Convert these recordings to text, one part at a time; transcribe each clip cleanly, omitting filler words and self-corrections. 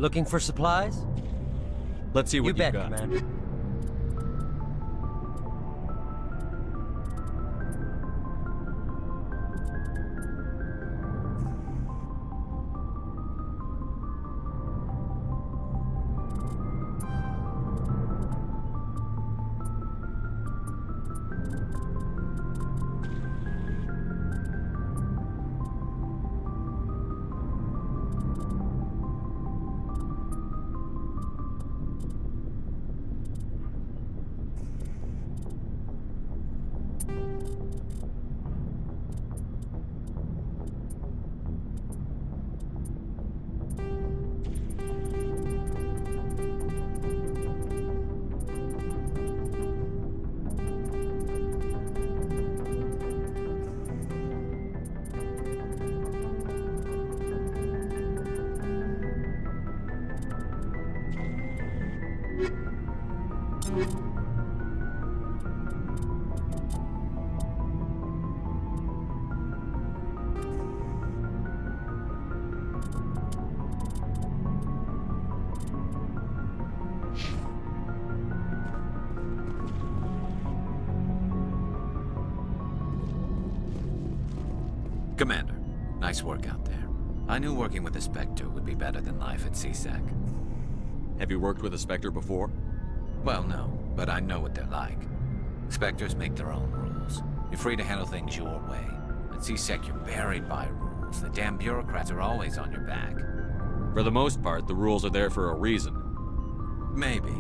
Looking for supplies? Let's see what You bet, got. Commander. Commander, nice work out there. I knew working with a Spectre would be better than life at CSEC. Have you worked with a Spectre before? Well, no, but I know what they're like. Spectres make their own rules. You're free to handle things your way. At CSEC, you're buried by rules. The damn bureaucrats are always on your back. For the most part, the rules are there for a reason. Maybe.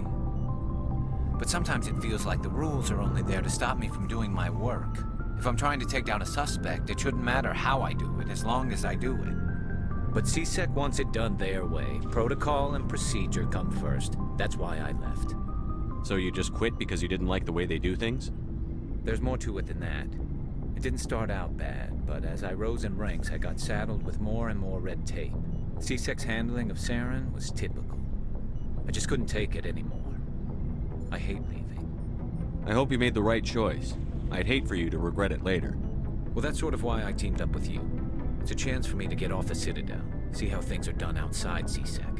But sometimes it feels like the rules are only there to stop me from doing my work. If I'm trying to take down a suspect, it shouldn't matter how I do it, as long as I do it. But CSEC wants it done their way. Protocol and procedure come first. That's why I left. So you just quit because you didn't like the way they do things? There's more to it than that. It didn't start out bad, but as I rose in ranks, I got saddled with more and more red tape. CSEC's handling of Saren was typical. I just couldn't take it anymore. I hate leaving. I hope you made the right choice. I'd hate for you to regret it later. Well, that's sort of why I teamed up with you. It's a chance for me to get off the Citadel, see how things are done outside CSEC.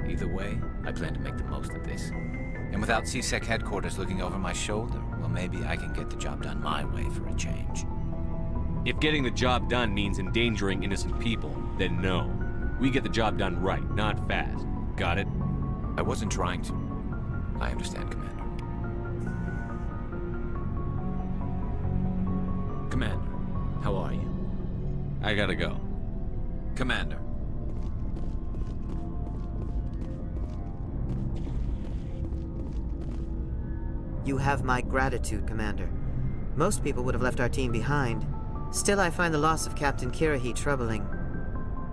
Either way, I plan to make the most of this. And without CSEC headquarters looking over my shoulder, well, maybe I can get the job done my way for a change. If getting the job done means endangering innocent people, then no. We get the job done right, not fast. Got it? I wasn't trying to. I understand, Commander. Commander, how are you? I gotta go. Commander. You have my gratitude, Commander. Most people would have left our team behind. Still, I find the loss of Captain Kirahi troubling.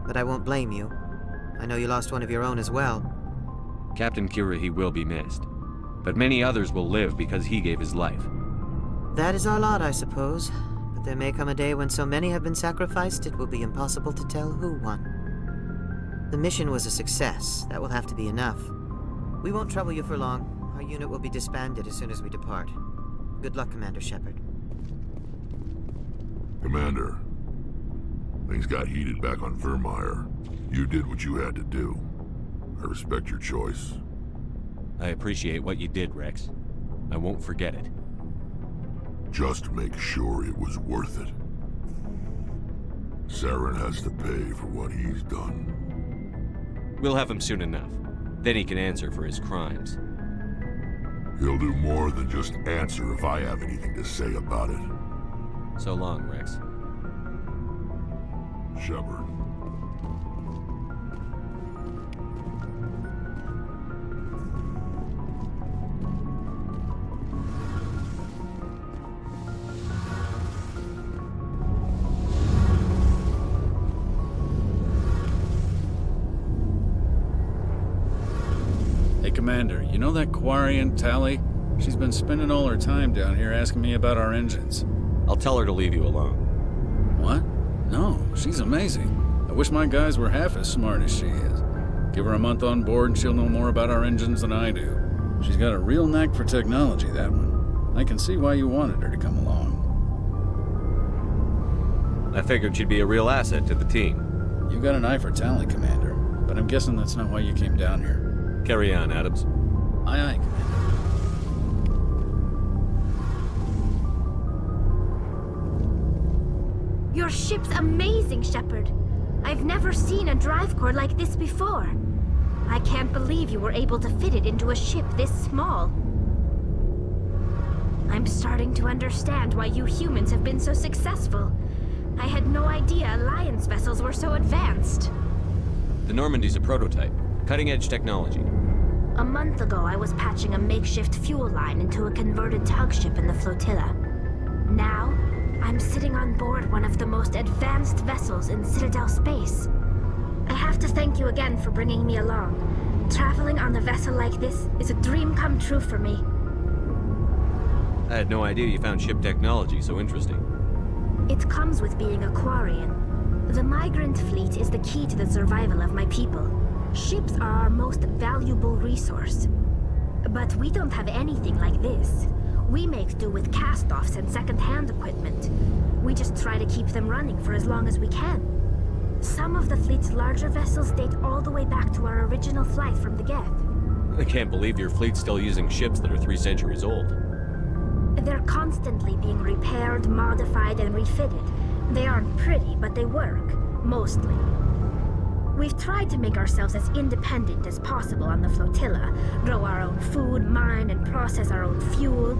But I won't blame you. I know you lost one of your own as well. Captain Kirahi will be missed. But many others will live because he gave his life. That is our lot, I suppose. But there may come a day when so many have been sacrificed, it will be impossible to tell who won. The mission was a success. That will have to be enough. We won't trouble you for long. Our unit will be disbanded as soon as we depart. Good luck, Commander Shepard. Commander, things got heated back on Vermeer. You did what you had to do. I respect your choice. I appreciate what you did, Rex. I won't forget it. Just make sure it was worth it. Saren has to pay for what he's done. We'll have him soon enough. Then he can answer for his crimes. He'll do more than just answer if I have anything to say about it. So long, Rex. Shepard. Hey, Commander, you know that Quarian, Tally? She's been spending all her time down here asking me about our engines. I'll tell her to leave you alone. What? No, she's amazing. I wish my guys were half as smart as she is. Give her a month on board and she'll know more about our engines than I do. She's got a real knack for technology, that one. I can see why you wanted her to come along. I figured she'd be a real asset to the team. You got an eye for talent, Commander, but I'm guessing that's not why you came down here. Carry on, Adams. Aye, aye, Commander. Your ship's amazing, Shepard. I've never seen a drive core like this before. I can't believe you were able to fit it into a ship this small. I'm starting to understand why you humans have been so successful. I had no idea Alliance vessels were so advanced. The Normandy's a prototype. Cutting-edge technology. A month ago, I was patching a makeshift fuel line into a converted tug ship in the flotilla. Now, I'm sitting on board one of the most advanced vessels in Citadel space. I have to thank you again for bringing me along. Traveling on a vessel like this is a dream come true for me. I had no idea you found ship technology so interesting. It comes with being a Quarian. The migrant fleet is the key to the survival of my people. Ships are our most valuable resource. But we don't have anything like this. We make do with cast-offs and second-hand equipment. We just try to keep them running for as long as we can. Some of the fleet's larger vessels date all the way back to our original flight from the Geth. I can't believe your fleet's still using ships that are 3 centuries old. They're constantly being repaired, modified, and refitted. They aren't pretty, but they work. Mostly. We've tried to make ourselves as independent as possible on the flotilla, grow our own food, mine, and process our own fuel.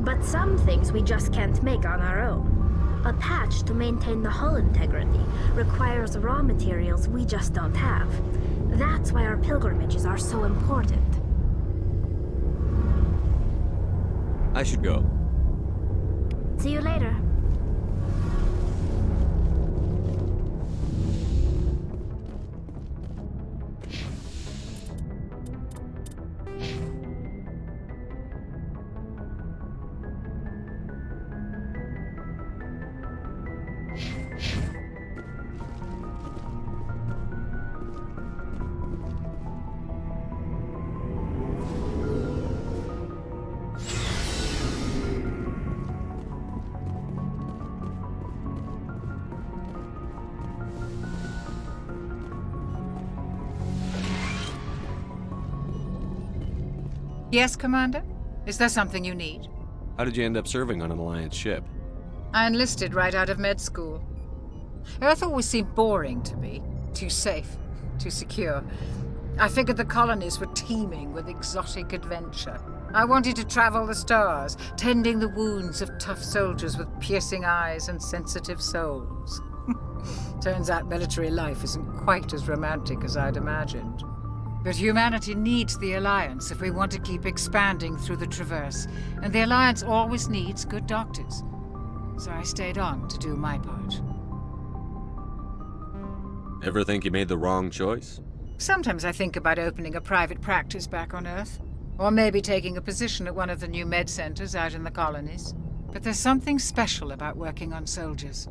But some things we just can't make on our own. A patch to maintain the hull integrity requires raw materials we just don't have. That's why our pilgrimages are so important. I should go. See you later. Yes, Commander? Is there something you need? How did you end up serving on an Alliance ship? I enlisted right out of med school. Earth always seemed boring to me. Too safe, too secure. I figured the colonies were teeming with exotic adventure. I wanted to travel the stars, tending the wounds of tough soldiers with piercing eyes and sensitive souls. Turns out military life isn't quite as romantic as I'd imagined. But humanity needs the Alliance if we want to keep expanding through the Traverse, and the Alliance always needs good doctors. So I stayed on to do my part. Ever think you made the wrong choice? Sometimes I think about opening a private practice back on Earth, or maybe taking a position at one of the new med centers out in the colonies. But there's something special about working on soldiers.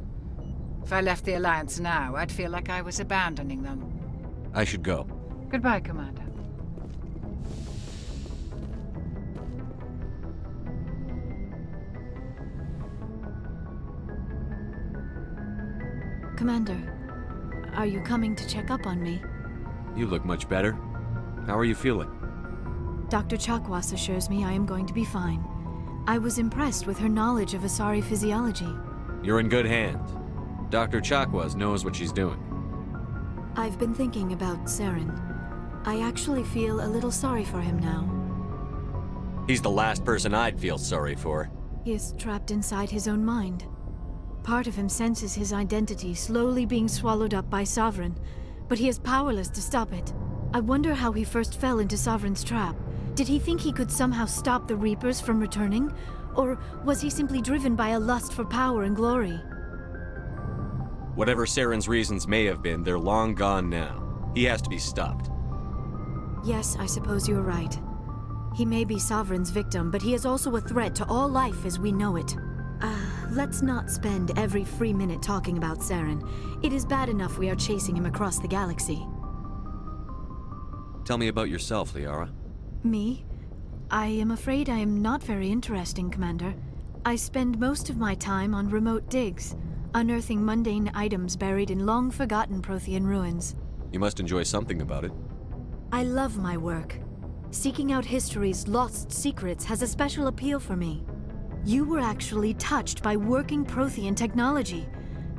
If I left the Alliance now, I'd feel like I was abandoning them. I should go. Goodbye, Commander. Commander, are you coming to check up on me? You look much better. How are you feeling? Dr. Chakwas assures me I am going to be fine. I was impressed with her knowledge of Asari physiology. You're in good hands. Dr. Chakwas knows what she's doing. I've been thinking about Saren. I actually feel a little sorry for him now. He's the last person I'd feel sorry for. He is trapped inside his own mind. Part of him senses his identity slowly being swallowed up by Sovereign, but he is powerless to stop it. I wonder how he first fell into Sovereign's trap. Did he think he could somehow stop the Reapers from returning? Or was he simply driven by a lust for power and glory? Whatever Saren's reasons may have been, they're long gone now. He has to be stopped. Yes, I suppose you're right. He may be Sovereign's victim, but he is also a threat to all life as we know it. Let's not spend every free minute talking about Saren. It is bad enough we are chasing him across the galaxy. Tell me about yourself, Liara. Me? I am afraid I am not very interesting, Commander. I spend most of my time on remote digs, unearthing mundane items buried in long-forgotten Prothean ruins. You must enjoy something about it. I love my work. Seeking out history's lost secrets has a special appeal for me. You were actually touched by working Prothean technology.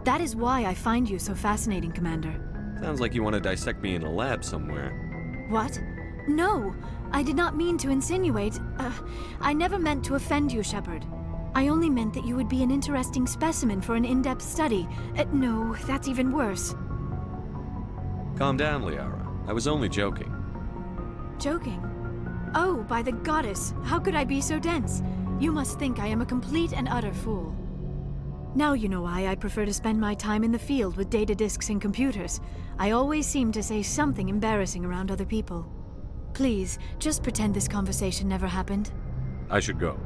That is why I find you so fascinating, Commander. Sounds like you want to dissect me in a lab somewhere. What? No, I did not mean to insinuate. I never meant to offend you, Shepard. I only meant that you would be an interesting specimen for an in-depth study. No, that's even worse. Calm down, Liara. I was only joking. Joking? Oh, by the goddess, how could I be so dense? You must think I am a complete and utter fool. Now you know why I prefer to spend my time in the field with data disks and computers. I always seem to say something embarrassing around other people. Please, just pretend this conversation never happened. I should go.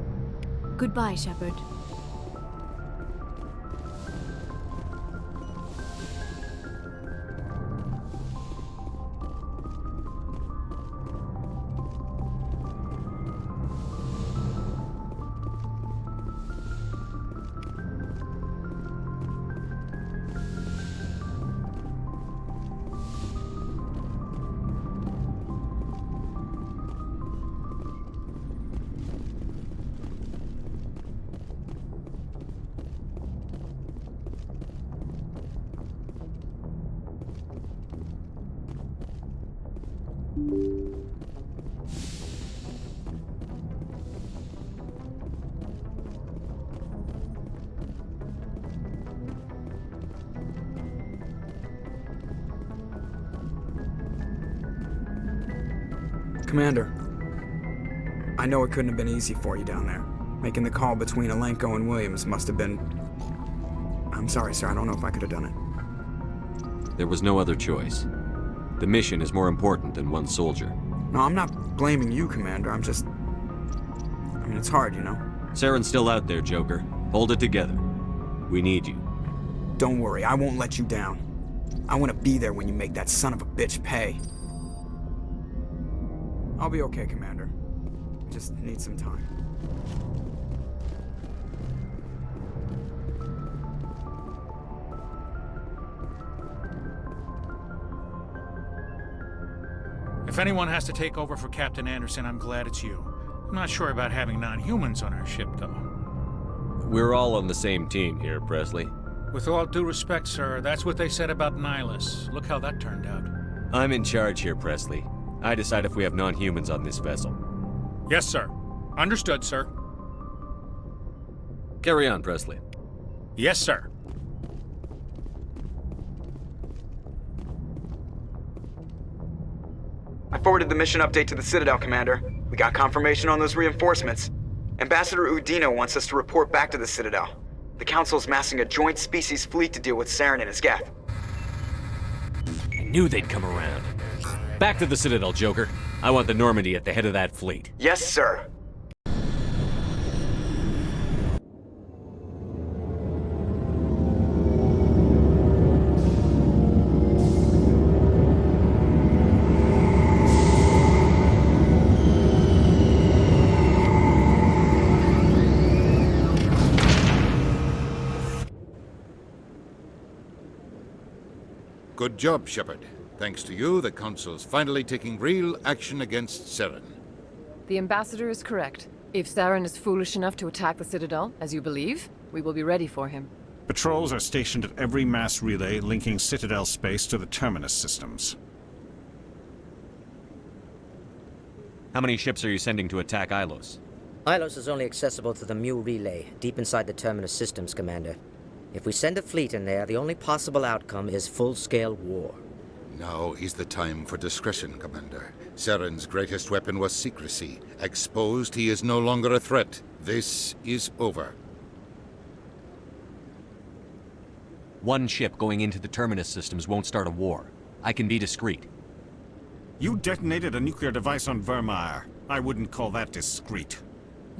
Goodbye, Shepard. Commander, I know it couldn't have been easy for you down there. Making the call between Alenko and Williams must have been... I'm sorry, sir. I don't know if I could have done it. There was no other choice. The mission is more important than one soldier. No, I'm not blaming you, Commander. I'm just... I mean, it's hard, you know? Saren's still out there, Joker. Hold it together. We need you. Don't worry. I won't let you down. I want to be there when you make that son of a bitch pay. I'll be okay, Commander. Just need some time. If anyone has to take over for Captain Anderson, I'm glad it's you. I'm not sure about having non-humans on our ship, though. We're all on the same team here, Presley. With all due respect, sir, that's what they said about Nihilus. Look how that turned out. I'm in charge here, Presley. I decide if we have non-humans on this vessel. Yes, sir. Understood, sir. Carry on, Presley. Yes, sir. I forwarded the mission update to the Citadel, Commander. We got confirmation on those reinforcements. Ambassador Udino wants us to report back to the Citadel. The Council's massing a joint species fleet to deal with Saren and his Geth. I knew they'd come around. Back to the Citadel, Joker. I want the Normandy at the head of that fleet. Yes, sir. Good job, Shepard. Thanks to you, the Council's finally taking real action against Saren. The Ambassador is correct. If Saren is foolish enough to attack the Citadel, as you believe, we will be ready for him. Patrols are stationed at every mass relay linking Citadel space to the Terminus systems. How many ships are you sending to attack Ilos? Ilos is only accessible to the Mu relay, deep inside the Terminus systems, Commander. If we send a fleet in there, the only possible outcome is full-scale war. Now is the time for discretion, Commander. Saren's greatest weapon was secrecy. Exposed, he is no longer a threat. This is over. One ship going into the Terminus systems won't start a war. I can be discreet. You detonated a nuclear device on Vermeer. I wouldn't call that discreet.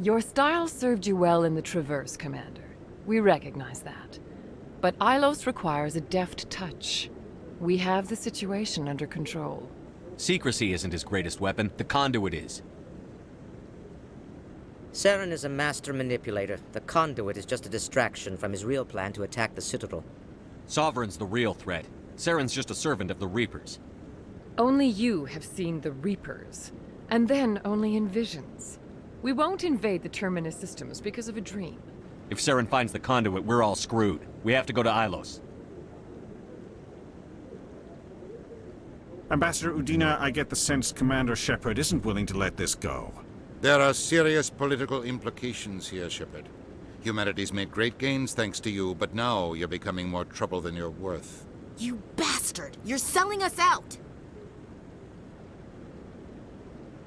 Your style served you well in the Traverse, Commander. We recognize that. But Ilos requires a deft touch. We have the situation under control. Secrecy isn't his greatest weapon. The conduit is. Saren is a master manipulator. The conduit is just a distraction from his real plan to attack the Citadel. Sovereign's the real threat. Saren's just a servant of the Reapers. Only you have seen the Reapers. And then only in visions. We won't invade the Terminus systems because of a dream. If Saren finds the conduit, we're all screwed. We have to go to Ilos. Ambassador Udina, I get the sense Commander Shepard isn't willing to let this go. There are serious political implications here, Shepard. Humanity's made great gains thanks to you, but now you're becoming more trouble than you're worth. You bastard! You're selling us out!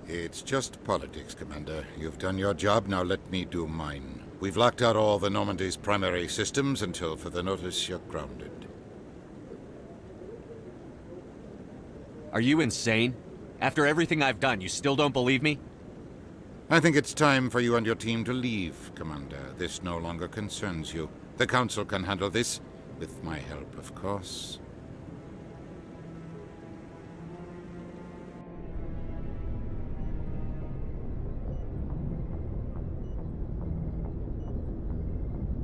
It's just politics, Commander. You've done your job, now let me do mine. We've locked out all the Normandy's primary systems until further notice you're grounded. Are you insane? After everything I've done, you still don't believe me? I think it's time for you and your team to leave, Commander. This no longer concerns you. The Council can handle this, with my help, of course.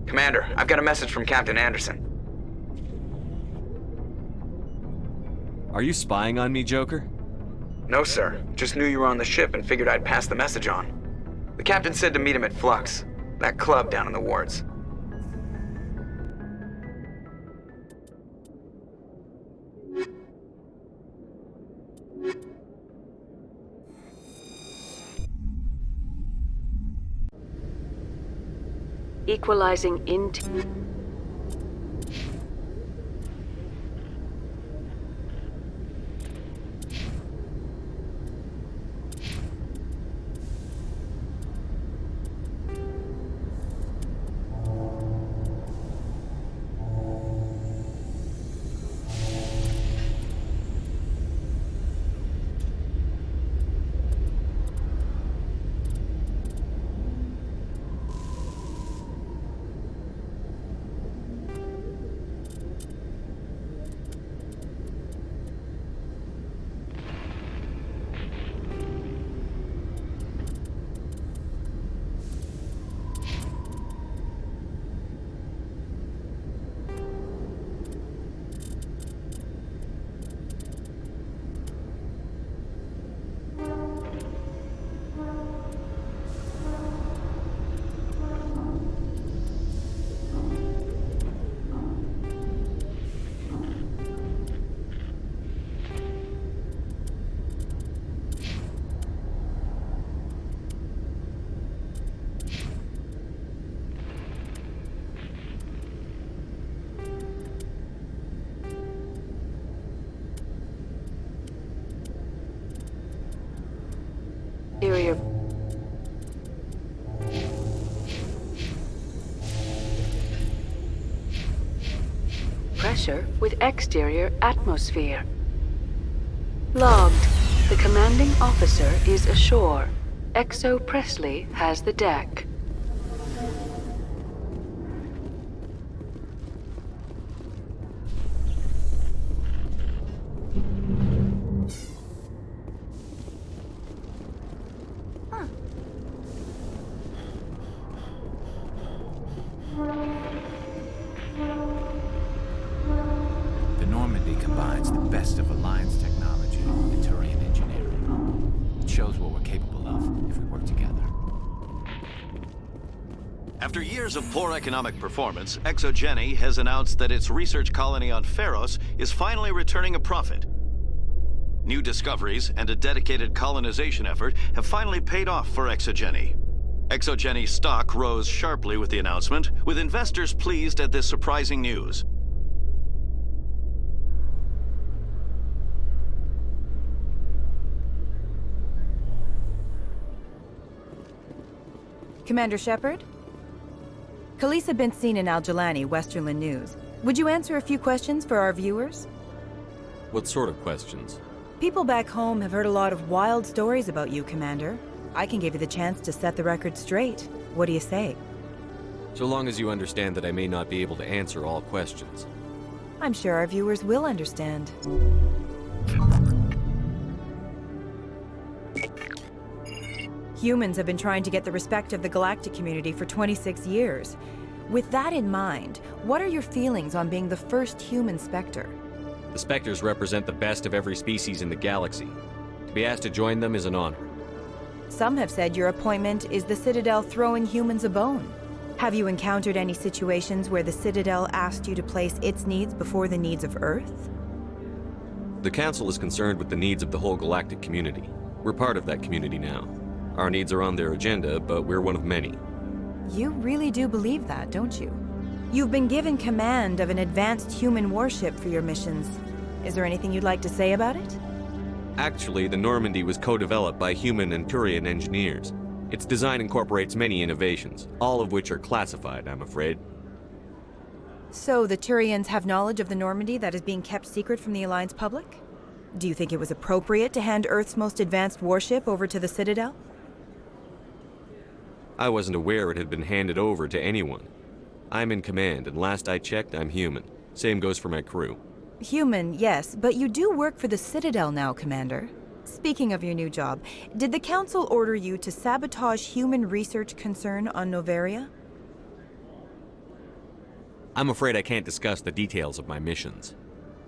Commander, I've got a message from Captain Anderson. Are you spying on me, Joker? No, sir. Just knew you were on the ship and figured I'd pass the message on. The captain said to meet him at Flux, that club down in the wards. Equalizing into... Exterior pressure with exterior atmosphere. Logged. The commanding officer is ashore. Exo Presley has the deck. The Normandy combines the best of Alliance technology and Turian engineering. It shows what we're capable of if we work together. After years of poor economic performance, ExoGeni has announced that its research colony on Pharos is finally returning a profit. New discoveries and a dedicated colonization effort have finally paid off for ExoGeni. ExoGeni's stock rose sharply with the announcement, with investors pleased at this surprising news. Commander Shepard? Khaleesa been seen in Al-Jalani, Westerland News. Would you answer a few questions for our viewers? What sort of questions? People back home have heard a lot of wild stories about you, Commander. I can give you the chance to set the record straight. What do you say? So long as you understand that I may not be able to answer all questions. I'm sure our viewers will understand. Humans have been trying to get the respect of the galactic community for 26 years. With that in mind, what are your feelings on being the first human Spectre? The Spectres represent the best of every species in the galaxy. To be asked to join them is an honor. Some have said your appointment is the Citadel throwing humans a bone. Have you encountered any situations where the Citadel asked you to place its needs before the needs of Earth? The Council is concerned with the needs of the whole galactic community. We're part of that community now. Our needs are on their agenda, but we're one of many. You really do believe that, don't you? You've been given command of an advanced human warship for your missions. Is there anything you'd like to say about it? Actually, the Normandy was co-developed by human and Turian engineers. Its design incorporates many innovations, all of which are classified, I'm afraid. So the Turians have knowledge of the Normandy that is being kept secret from the Alliance public? Do you think it was appropriate to hand Earth's most advanced warship over to the Citadel? I wasn't aware it had been handed over to anyone. I'm in command, and last I checked, I'm human. Same goes for my crew. Human, yes, but you do work for the Citadel now, Commander. Speaking of your new job, did the Council order you to sabotage human research concern on Noveria? I'm afraid I can't discuss the details of my missions.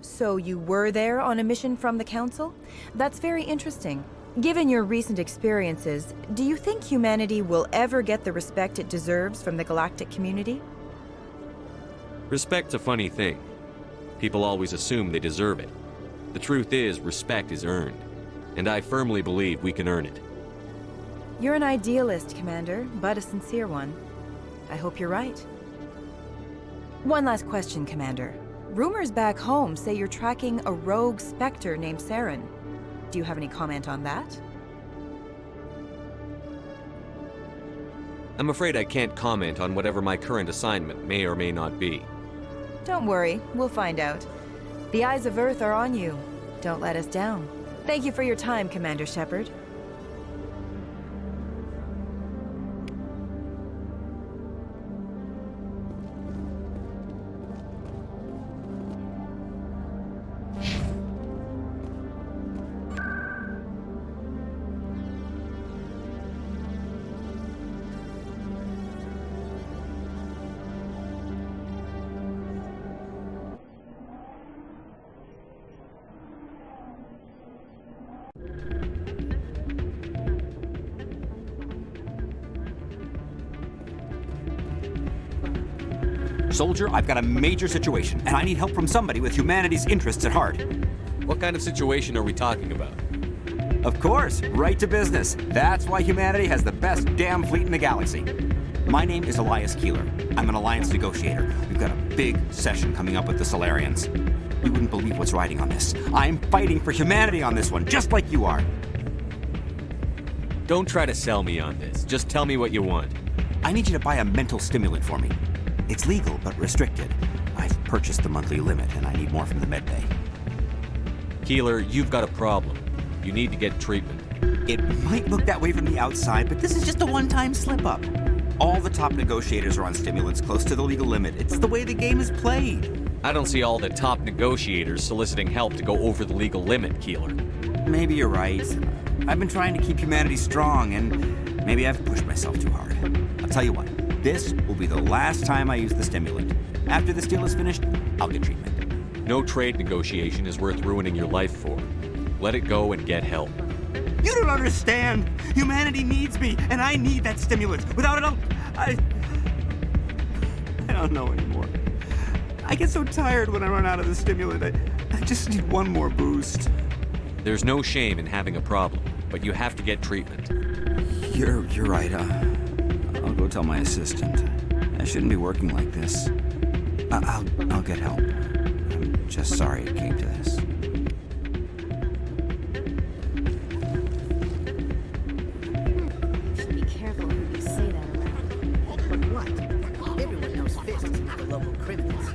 So you were there on a mission from the Council? That's very interesting. Given your recent experiences, do you think humanity will ever get the respect it deserves from the galactic community? Respect's a funny thing. People always assume they deserve it. The truth is, respect is earned. And I firmly believe we can earn it. You're an idealist, Commander, but a sincere one. I hope you're right. One last question, Commander. Rumors back home say you're tracking a rogue Spectre named Saren. Do you have any comment on that? I'm afraid I can't comment on whatever my current assignment may or may not be. Don't worry, we'll find out. The eyes of Earth are on you. Don't let us down. Thank you for your time, Commander Shepard. Soldier, I've got a major situation, and I need help from somebody with humanity's interests at heart. What kind of situation are we talking about? Of course, right to business. That's why humanity has the best damn fleet in the galaxy. My name is Elias Keeler. I'm an alliance negotiator. We've got a big session coming up with the Solarians. You wouldn't believe what's riding on this. I'm fighting for humanity on this one, just like you are. Don't try to sell me on this. Just tell me what you want. I need you to buy a mental stimulant for me. It's legal, but restricted. I've purchased the monthly limit, and I need more from the medbay. Keeler, you've got a problem. You need to get treatment. It might look that way from the outside, but this is just a one-time slip-up. All the top negotiators are on stimulants close to the legal limit. It's the way the game is played. I don't see all the top negotiators soliciting help to go over the legal limit, Keeler. Maybe you're right. I've been trying to keep humanity strong, and maybe I've pushed myself too hard. I'll tell you what. This will be the last time I use the stimulant. After this deal is finished, I'll get treatment. No trade negotiation is worth ruining your life for. Let it go and get help. You don't understand! Humanity needs me, and I need that stimulant. Without it, I don't know anymore. I get so tired when I run out of the stimulant. I just need one more boost. There's no shame in having a problem, but you have to get treatment. You're right, I'll go tell my assistant. I shouldn't be working like this. I'll get help. I'm just sorry it came to this. Be careful who you say that around. But what? Everyone knows Fist is not the local criminals.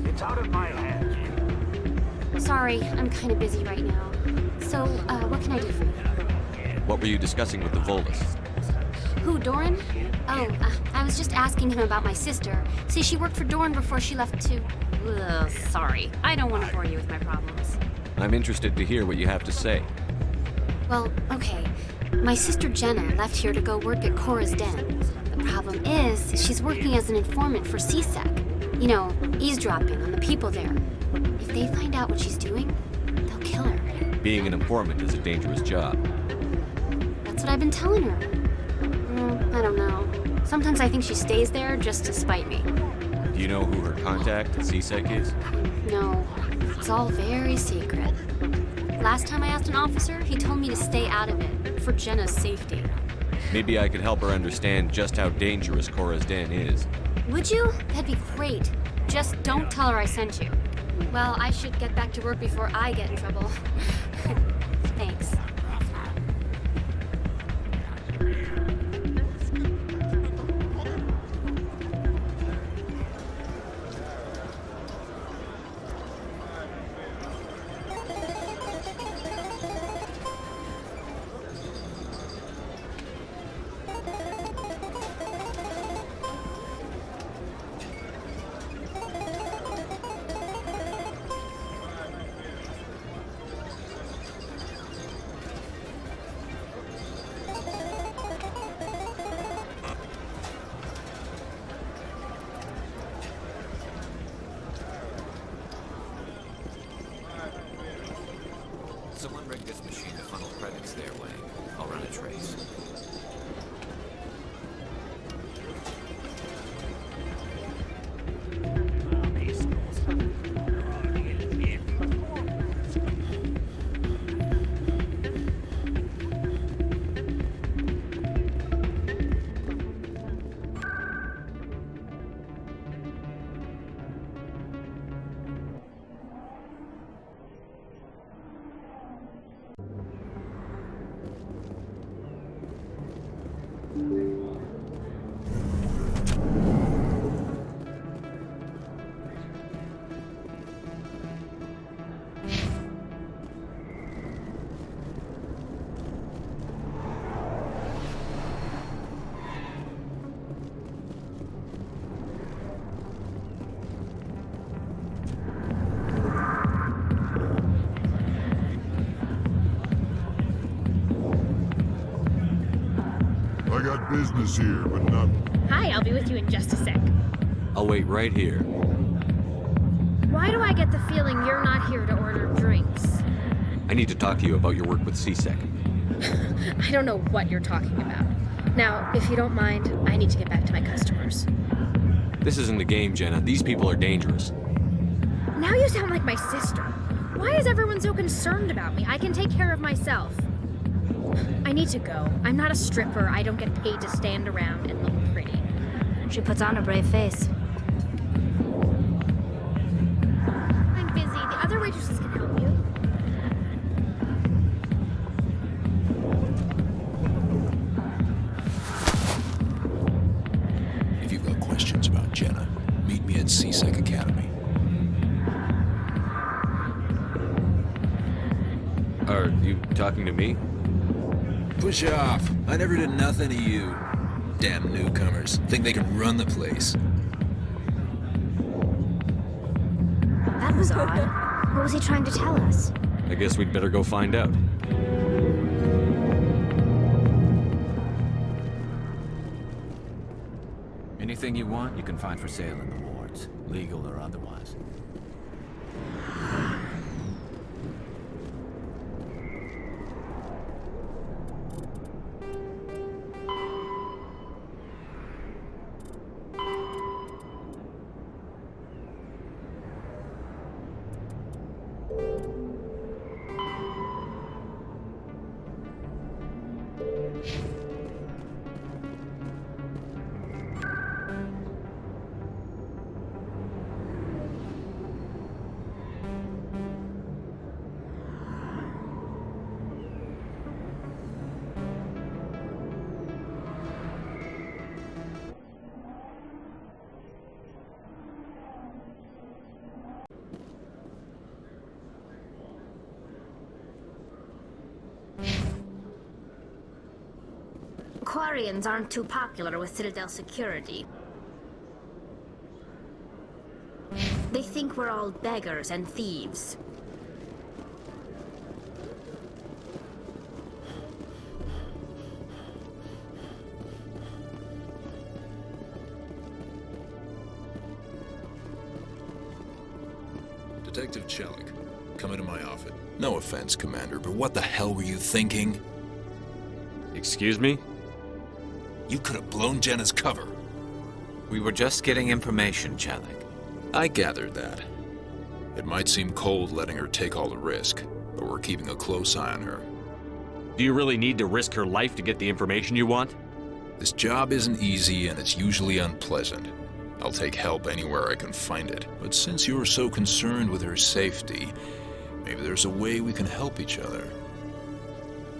It's out of my hands. Sorry, I'm kind of busy right now. So, what can I do for you? What were you discussing with the Volus? Who, Doran? Oh, I was just asking him about my sister. See, she worked for Doran before she left to... Ugh, sorry. I don't want to bore you with my problems. I'm interested to hear what you have to say. Well, okay. My sister Jenna left here to go work at Cora's Den. The problem is, she's working as an informant for CSEC. You know, eavesdropping on the people there. If they find out what she's doing, they'll kill her. Being an informant is a dangerous job. That's what I've been telling her. I don't know. Sometimes I think she stays there just to spite me. Do you know who her contact at CSEC is? No, it's all very secret. Last time I asked an officer, he told me to stay out of it, for Jenna's safety. Maybe I could help her understand just how dangerous Cora's Den is. Would you? That'd be great. Just don't tell her I sent you. Well, I should get back to work before I get in trouble. Thanks. Someone rigged this machine to funnel credits their way. I'll run a trace. I got business here, but not... Hi, I'll be with you in just a sec. I'll wait right here. Why do I get the feeling you're not here to order drinks? I need to talk to you about your work with CSEC. I don't know what you're talking about. Now, if you don't mind, I need to get back to my customers. This isn't a game, Jenna. These people are dangerous. Now you sound like my sister. Why is everyone so concerned about me? I can take care of myself. I need to go. I'm not a stripper. I don't get paid to stand around and look pretty. She puts on a brave face. I'm busy. The other waitresses can help you. If you've got questions about Jenna, meet me at CSEC Academy. Are you talking to me? Push off. I never did nothing to you. Damn newcomers. Think they can run the place. That was odd. What was he trying to tell us? I guess we'd better go find out. Anything you want, you can find for sale in the wards, legal or otherwise. Quarians aren't too popular with Citadel security. They think we're all beggars and thieves. Detective Chelik, come into my office. No offense, Commander, but what the hell were you thinking? Excuse me? You could have blown Jenna's cover. We were just getting information, Chelik. I gathered that. It might seem cold letting her take all the risk, but we're keeping a close eye on her. Do you really need to risk her life to get the information you want? This job isn't easy and it's usually unpleasant. I'll take help anywhere I can find it. But since you're so concerned with her safety, maybe there's a way we can help each other.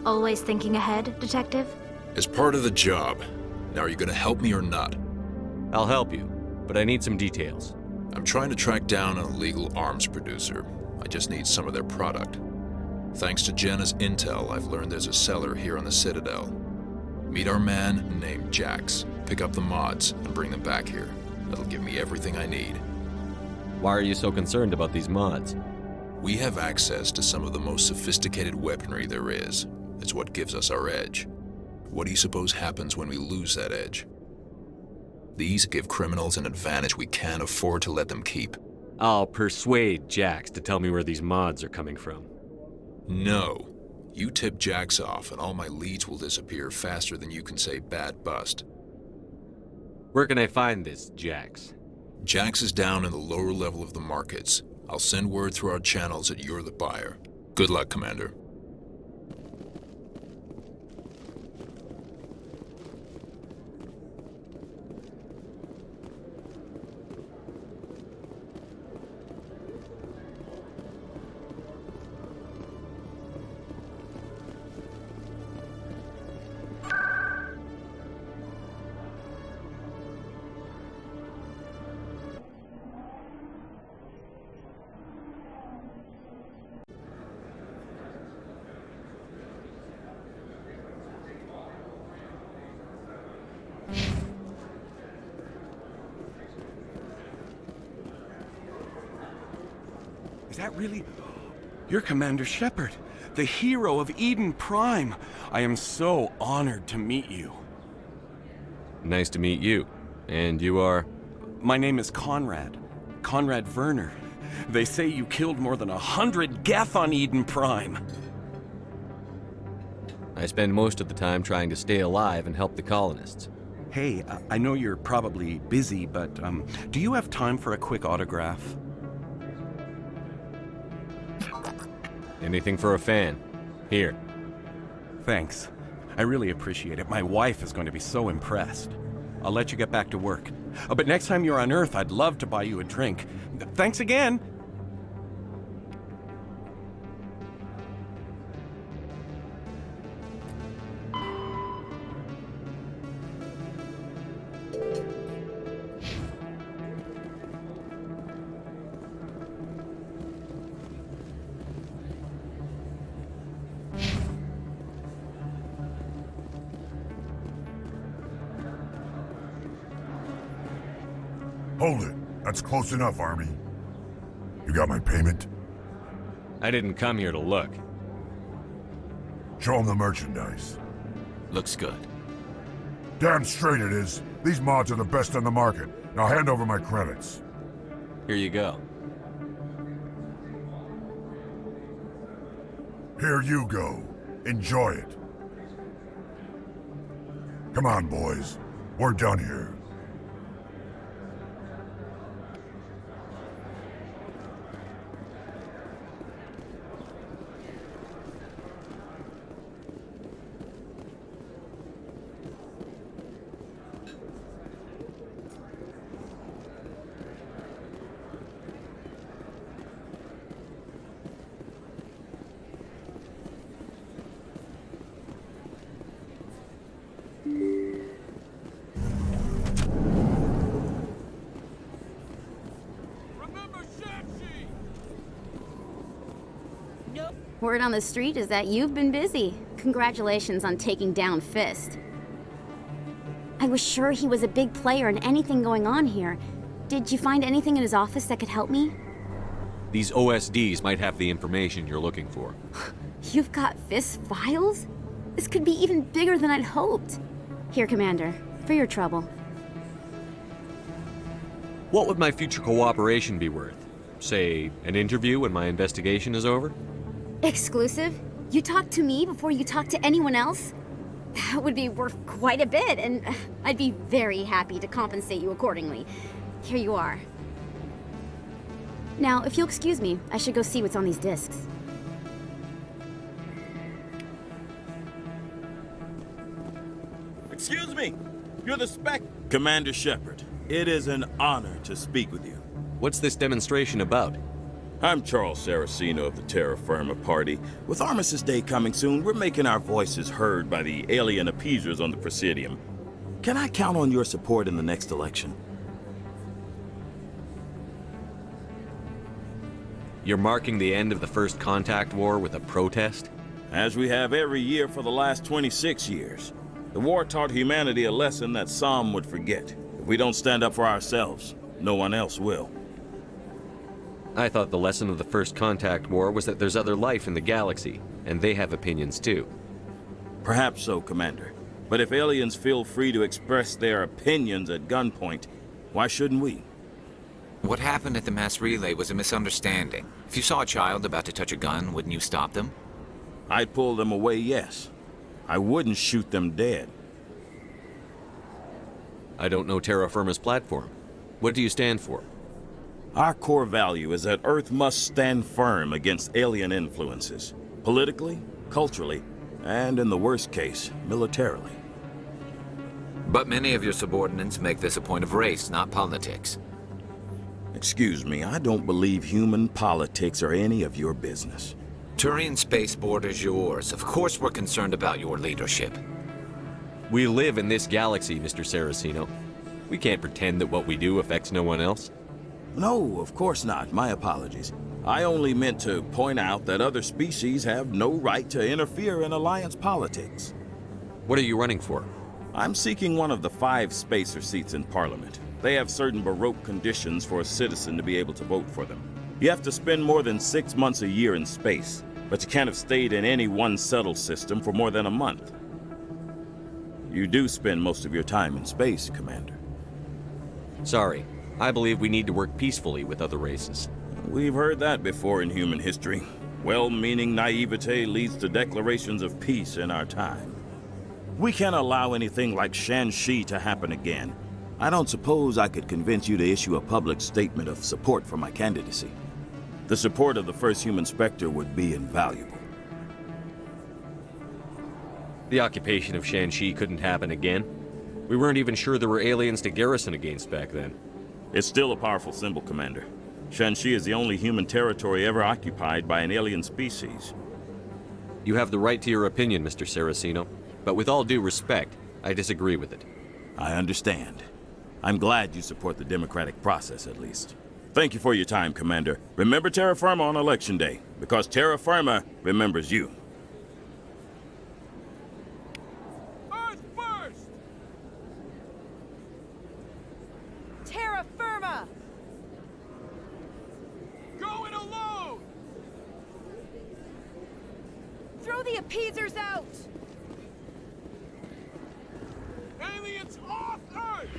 Always thinking ahead, Detective? As part of the job. Now, are you gonna help me or not? I'll help you, but I need some details. I'm trying to track down an illegal arms producer. I just need some of their product. Thanks to Jenna's intel, I've learned there's a seller here on the Citadel. Meet our man named Jax. Pick up the mods and bring them back here. That'll give me everything I need. Why are you so concerned about these mods? We have access to some of the most sophisticated weaponry there is. It's what gives us our edge. What do you suppose happens when we lose that edge? These give criminals an advantage we can't afford to let them keep. I'll persuade Jax to tell me where these mods are coming from. No. You tip Jax off and all my leads will disappear faster than you can say bad bust. Where can I find this Jax? Jax is down in the lower level of the markets. I'll send word through our channels that you're the buyer. Good luck, Commander. Is that really... You're Commander Shepard, the hero of Eden Prime. I am so honored to meet you. Nice to meet you. And you are? My name is Conrad. Conrad Werner. They say you killed more than 100 Geth on Eden Prime. I spend most of the time trying to stay alive and help the colonists. Hey, I know you're probably busy, but do you have time for a quick autograph? Anything for a fan. Here. Thanks. I really appreciate it. My wife is going to be so impressed. I'll let you get back to work. But next time you're on Earth, I'd love to buy you a drink. Thanks again! Hold it. That's close enough, Army. You got my payment? I didn't come here to look. Show them the merchandise. Looks good. Damn straight it is. These mods are the best on the market. Now hand over my credits. Here you go. Here you go. Enjoy it. Come on, boys. We're done here. Word on the street is that you've been busy. Congratulations on taking down Fist. I was sure he was a big player in anything going on here. Did you find anything in his office that could help me? These OSDs might have the information you're looking for. You've got Fisk's files? This could be even bigger than I'd hoped. Here, Commander, for your trouble. What would my future cooperation be worth? Say, an interview when my investigation is over? Exclusive? You talk to me before you talk to anyone else? That would be worth quite a bit, and I'd be very happy to compensate you accordingly. Here you are. Now, if you'll excuse me, I should go see what's on these discs. Excuse me, you're the spec... Commander Shepard, it is an honor to speak with you. What's this demonstration about? I'm Charles Saraceno of the Terra Firma Party. With Armistice Day coming soon, we're making our voices heard by the alien appeasers on the Presidium. Can I count on your support in the next election? You're marking the end of the First Contact War with a protest? As we have every year for the last 26 years. The war taught humanity a lesson that some would forget. If we don't stand up for ourselves, no one else will. I thought the lesson of the First Contact War was that there's other life in the galaxy, and they have opinions too. Perhaps so, Commander. But if aliens feel free to express their opinions at gunpoint, why shouldn't we? What happened at the mass relay was a misunderstanding. If you saw a child about to touch a gun, wouldn't you stop them? I'd pull them away, yes. I wouldn't shoot them dead. I don't know Terra Firma's platform. What do you stand for? Our core value is that Earth must stand firm against alien influences. Politically, culturally, and in the worst case, militarily. But many of your subordinates make this a point of race, not politics. Excuse me, I don't believe human politics are any of your business. Turian spaceport is yours. Of course we're concerned about your leadership. We live in this galaxy, Mr. Saraceno. We can't pretend that what we do affects no one else. No, of course not. My apologies. I only meant to point out that other species have no right to interfere in Alliance politics. What are you running for? I'm seeking one of the 5 spacer seats in Parliament. They have certain Baroque conditions for a citizen to be able to vote for them. You have to spend more than 6 months a year in space, but you can't have stayed in any one settled system for more than a month. You do spend most of your time in space, Commander. Sorry. I believe we need to work peacefully with other races. We've heard that before in human history. Well-meaning naivete leads to declarations of peace in our time. We can't allow anything like Shanxi to happen again. I don't suppose I could convince you to issue a public statement of support for my candidacy. The support of the first human Spectre would be invaluable. The occupation of Shanxi couldn't happen again. We weren't even sure there were aliens to garrison against back then. It's still a powerful symbol, Commander. Shanxi is the only human territory ever occupied by an alien species. You have the right to your opinion, Mr. Saraceno, but with all due respect, I disagree with it. I understand. I'm glad you support the democratic process, at least. Thank you for your time, Commander. Remember Terra Firma on Election Day, because Terra Firma remembers you. Earth first! Terra Firma! Going alone! Throw the appeasers out! Aliens off Earth!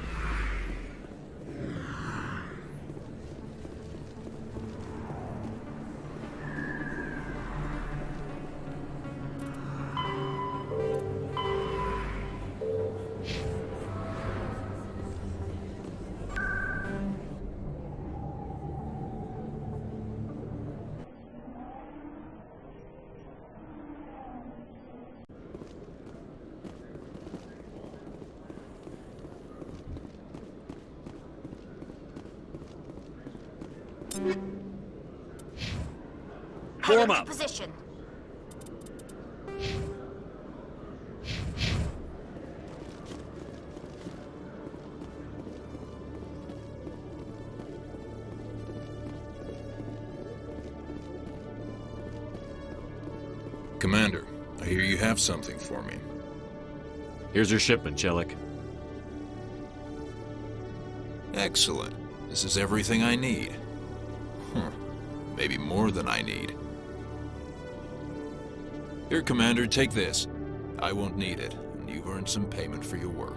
Form up. Position. Commander, I hear you have something for me. Here's your shipment, Chelik. Excellent. This is everything I need. Maybe more than I need. Here, Commander, take this. I won't need it, and you've earned some payment for your work.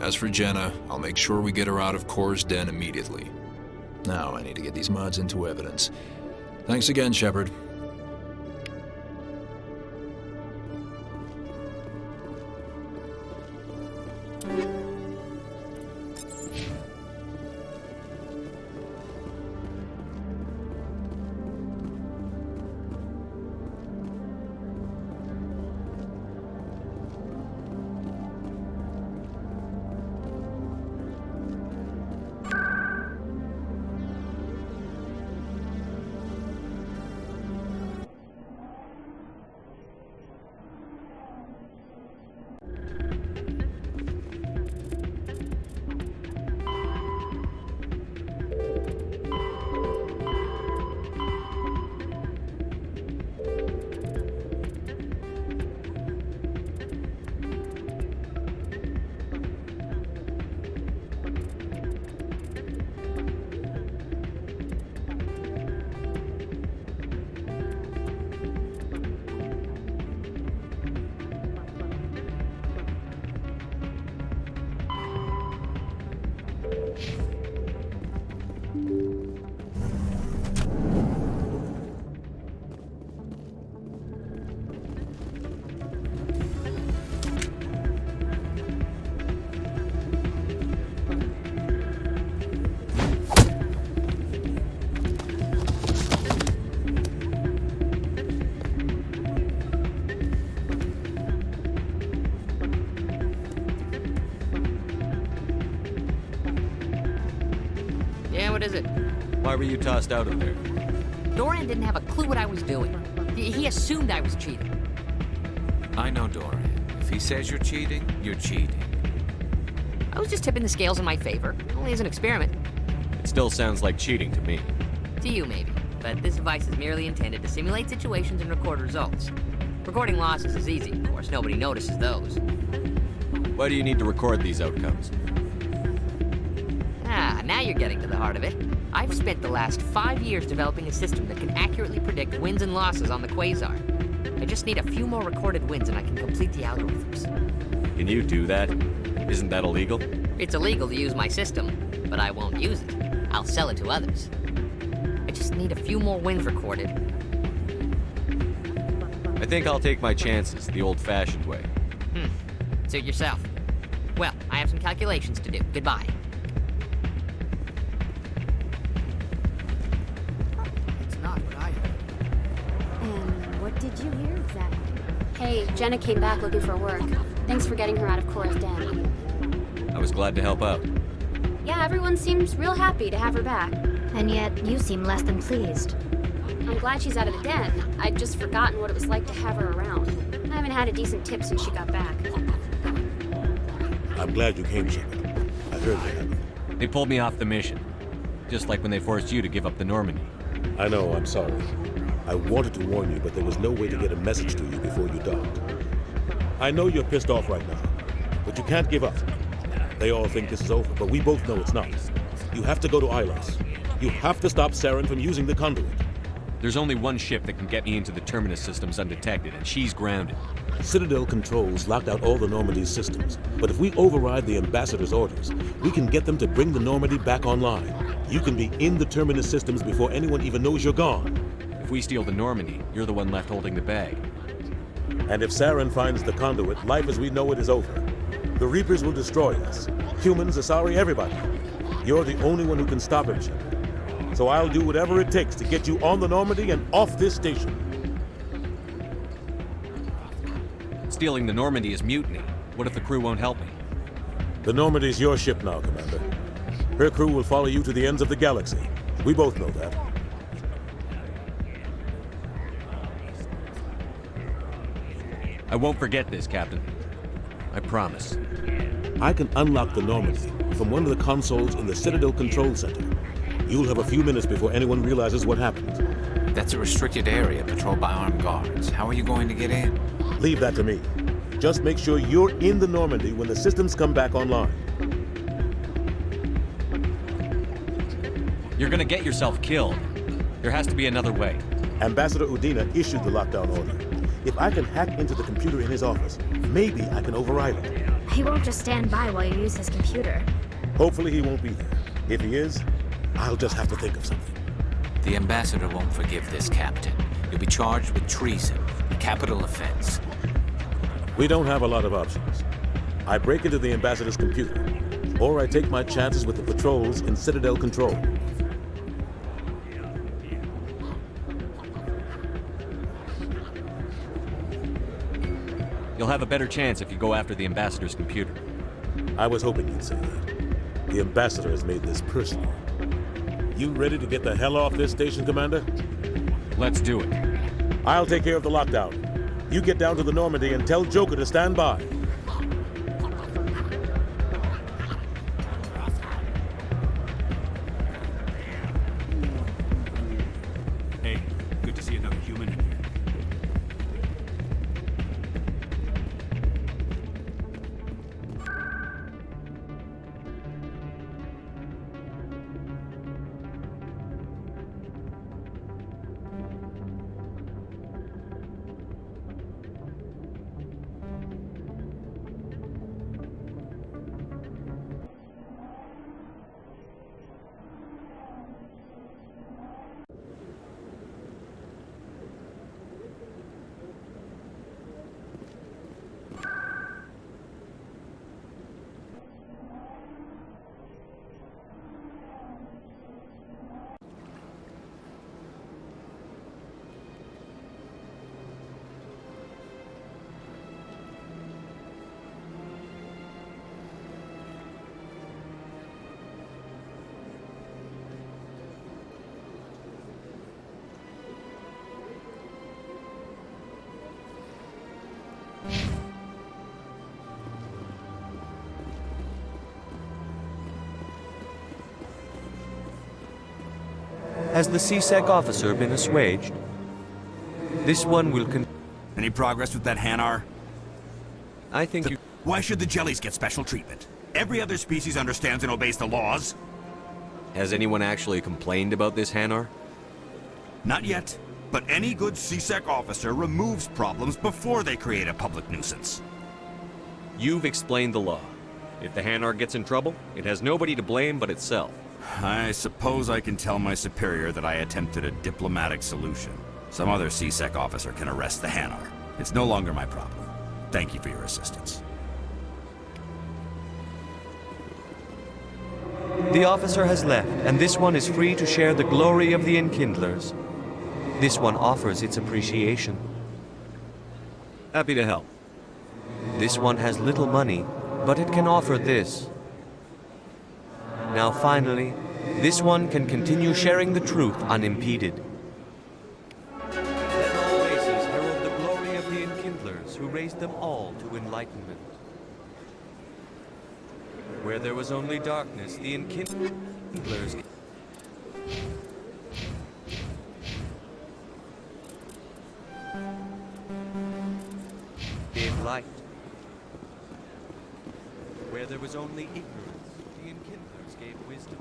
As for Jenna, I'll make sure we get her out of Core's den immediately. Now I need to get these mods into evidence. Thanks again, Shepard. What is it? Why were you tossed out of there? Doran didn't have a clue what I was doing. He assumed I was cheating. I know Doran. If he says you're cheating, you're cheating. I was just tipping the scales in my favor, only as an experiment. It still sounds like cheating to me. To you, maybe. But this device is merely intended to simulate situations and record results. Recording losses is easy, of course. Nobody notices those. Why do you need to record these outcomes? Now you're getting to the heart of it. I've spent the last 5 years developing a system that can accurately predict wins and losses on the Quasar. I just need a few more recorded wins and I can complete the algorithms. Can you do that? Isn't that illegal? It's illegal to use my system, but I won't use it. I'll sell it to others. I just need a few more wins recorded. I think I'll take my chances the old-fashioned way. Suit yourself. Well, I have some calculations to do. Goodbye. What did you hear exactly? Hey, Jenna came back looking for work. Thanks for getting her out of Cora's den. I was glad to help out. Yeah, everyone seems real happy to have her back. And yet, you seem less than pleased. I'm glad she's out of the den. I'd just forgotten what it was like to have her around. I haven't had a decent tip since she got back. I'm glad you came, Shepard. I heard what happened. They pulled me off the mission. Just like when they forced you to give up the Normandy. I know, I'm sorry. I wanted to warn you, but there was no way to get a message to you before you docked. I know you're pissed off right now, but you can't give up. They all think this is over, but we both know it's not. You have to go to Ilos. You have to stop Saren from using the conduit. There's only one ship that can get me into the Terminus systems undetected, and she's grounded. Citadel controls locked out all the Normandy's systems, but if we override the Ambassador's orders, we can get them to bring the Normandy back online. You can be in the Terminus systems before anyone even knows you're gone. If we steal the Normandy, you're the one left holding the bag. And if Saren finds the conduit, life as we know it is over. The Reapers will destroy us. Humans, Asari, everybody. You're the only one who can stop him, Shepard. So I'll do whatever it takes to get you on the Normandy and off this station. Stealing the Normandy is mutiny. What if the crew won't help me? The Normandy's your ship now, Commander. Her crew will follow you to the ends of the galaxy. We both know that. I won't forget this, Captain. I promise. I can unlock the Normandy from one of the consoles in the Citadel Control Center. You'll have a few minutes before anyone realizes what happened. That's a restricted area patrolled by armed guards. How are you going to get in? Leave that to me. Just make sure you're in the Normandy when the systems come back online. You're gonna get yourself killed. There has to be another way. Ambassador Udina issued the lockdown order. If I can hack into the computer in his office, maybe I can override it. He won't just stand by while you use his computer. Hopefully he won't be there. If he is, I'll just have to think of something. The ambassador won't forgive this, Captain. You'll be charged with treason, a capital offense. We don't have a lot of options. I break into the ambassador's computer, or I take my chances with the patrols in Citadel control. You'll have a better chance if you go after the ambassador's computer. I was hoping you'd say that. The ambassador has made this personal. You ready to get the hell off this station, Commander? Let's do it. I'll take care of the lockdown. You get down to the Normandy and tell Joker to stand by. Hey, good to see another human in here. Has the CSEC officer been assuaged? This one will Any progress with that Hanar? I think you... Why should the jellies get special treatment? Every other species understands and obeys the laws. Has anyone actually complained about this Hanar? Not yet, but any good CSEC officer removes problems before they create a public nuisance. You've explained the law. If the Hanar gets in trouble, it has nobody to blame but itself. I suppose I can tell my superior that I attempted a diplomatic solution. Some other CSEC officer can arrest the Hanar. It's no longer my problem. Thank you for your assistance. The officer has left, and this one is free to share the glory of the Enkindlers. This one offers its appreciation. Happy to help. This one has little money, but it can offer this. Now finally, this one can continue sharing the truth unimpeded. Let all races herald the glory of the Enkindlers who raised them all to enlightenment. Where there was only darkness, the Enkindlers gave light. Where there was only ignorance, the Enkindlers gave wisdom.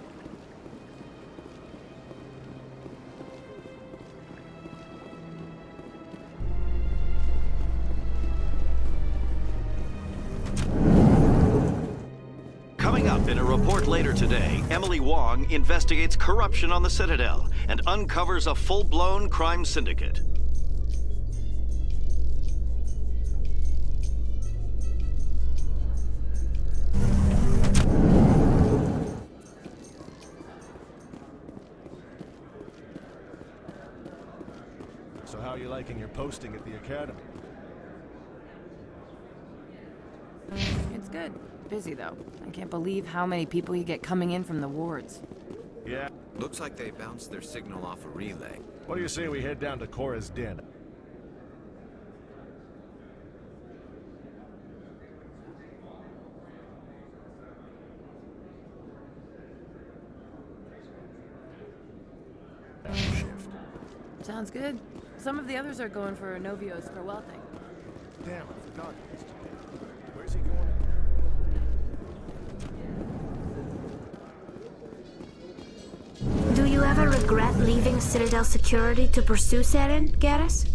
Coming up in a report later today, Emily Wong investigates corruption on the Citadel and uncovers a full-blown crime syndicate. So how are you liking your posting at the academy? It's good. Busy, though. I can't believe how many people you get coming in from the wards. Yeah. Looks like they bounced their signal off a relay. What do you say we head down to Cora's den? Sounds good. Some of the others are going for Novio's farewell thing. Damn, I forgot. Where's he going? Do you you ever regret leaving Citadel security to pursue Saren, Garrus?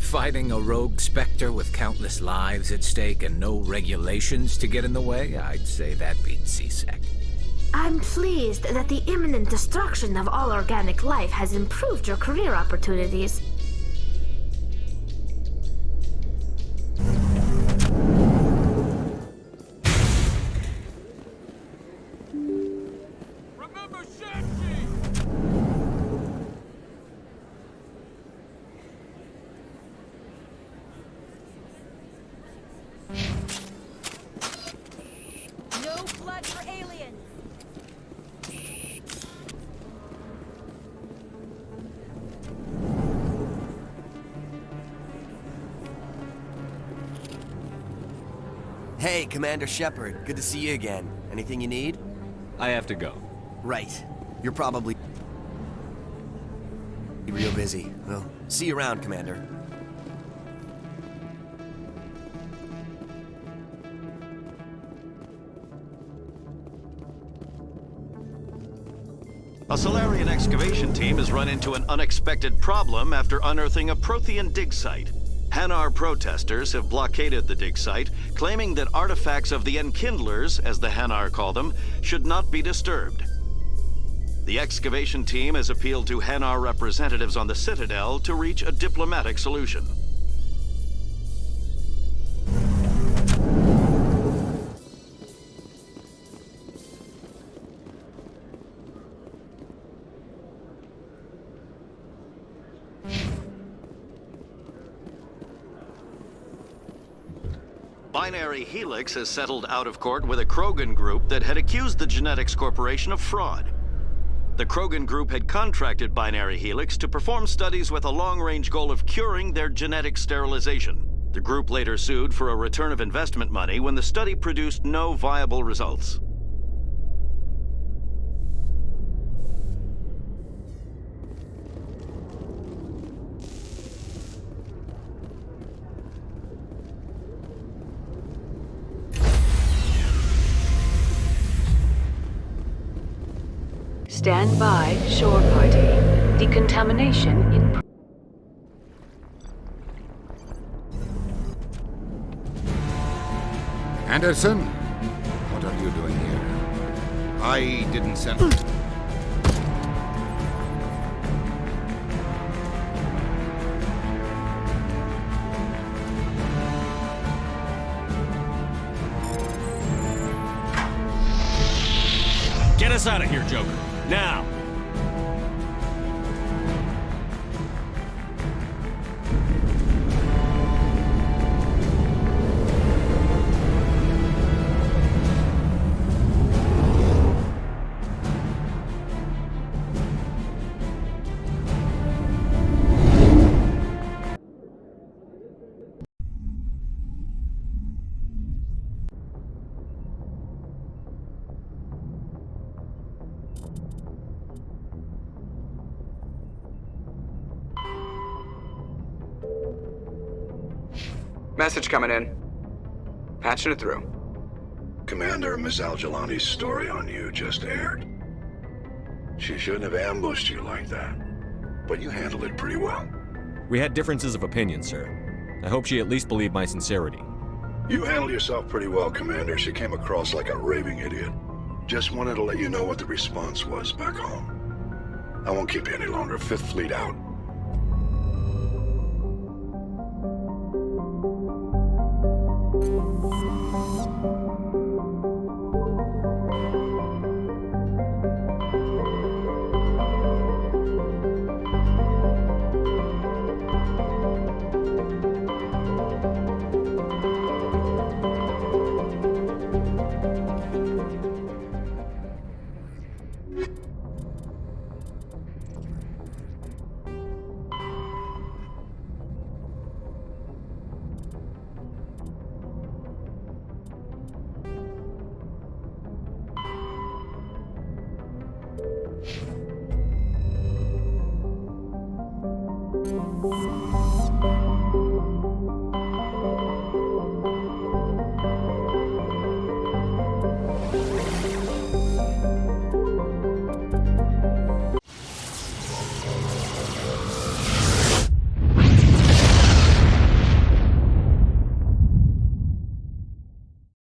Fighting a rogue Spectre with countless lives at stake and no regulations to get in the way? I'd say that beats CSEC. I'm pleased that the imminent destruction of all organic life has improved your career opportunities. No blood for aliens! Hey, Commander Shepard. Good to see you again. Anything you need? I have to go. Right. You're probably real busy. Well, see you around, Commander. A Solarian excavation team has run into an unexpected problem after unearthing a Prothean dig site. Hanar protesters have blockaded the dig site, claiming that artifacts of the Enkindlers, as the Hanar call them, should not be disturbed. The excavation team has appealed to Hanar representatives on the Citadel to reach a diplomatic solution. Binary Helix has settled out of court with a Krogan group that had accused the Genetics Corporation of fraud. The Krogan group had contracted Binary Helix to perform studies with a long-range goal of curing their genetic sterilization. The group later sued for a return of investment money when the study produced no viable results. Stand by, shore party. Decontamination in... Anderson? What are you doing here? I didn't send... Get us out of here, Joker. Now! Message coming in. Patching it through. Commander, Miss Al-Jalani's story on you just aired. She shouldn't have ambushed you like that, but you handled it pretty well. We had differences of opinion, sir. I hope she at least believed my sincerity. You handled yourself pretty well, Commander. She came across like a raving idiot. Just wanted to let you know what the response was back home. I won't keep you any longer. Fifth Fleet out.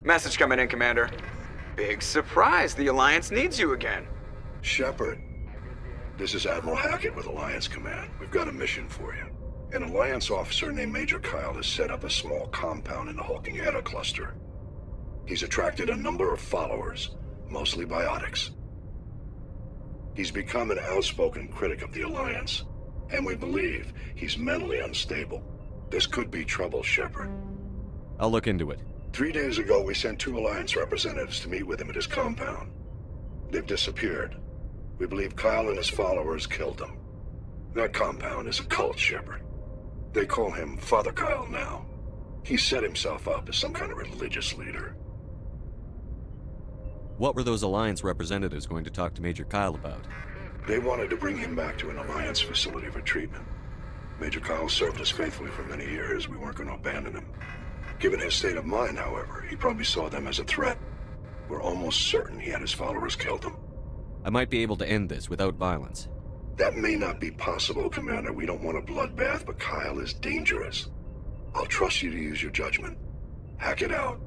Message coming in, Commander. Big surprise, the Alliance needs you again. Shepard, this is Admiral Hackett with Alliance Command. We've got a mission for you. An Alliance officer named Major Kyle has set up a small compound in the Hulking Eta cluster. He's attracted a number of followers, mostly biotics. He's become an outspoken critic of the Alliance, and we believe he's mentally unstable. This could be trouble, Shepard. I'll look into it. 3 days ago, we sent 2 Alliance representatives to meet with him at his compound. They've disappeared. We believe Kyle and his followers killed them. That compound is a cult, Shepard. They call him Father Kyle now. He set himself up as some kind of religious leader. What were those Alliance representatives going to talk to Major Kyle about? They wanted to bring him back to an Alliance facility for treatment. Major Kyle served us faithfully for many years. We weren't going to abandon him. Given his state of mind, however, he probably saw them as a threat. We're almost certain he had his followers killed him. I might be able to end this without violence. That may not be possible, Commander. We don't want a bloodbath, but Kyle is dangerous. I'll trust you to use your judgment. Hack it out.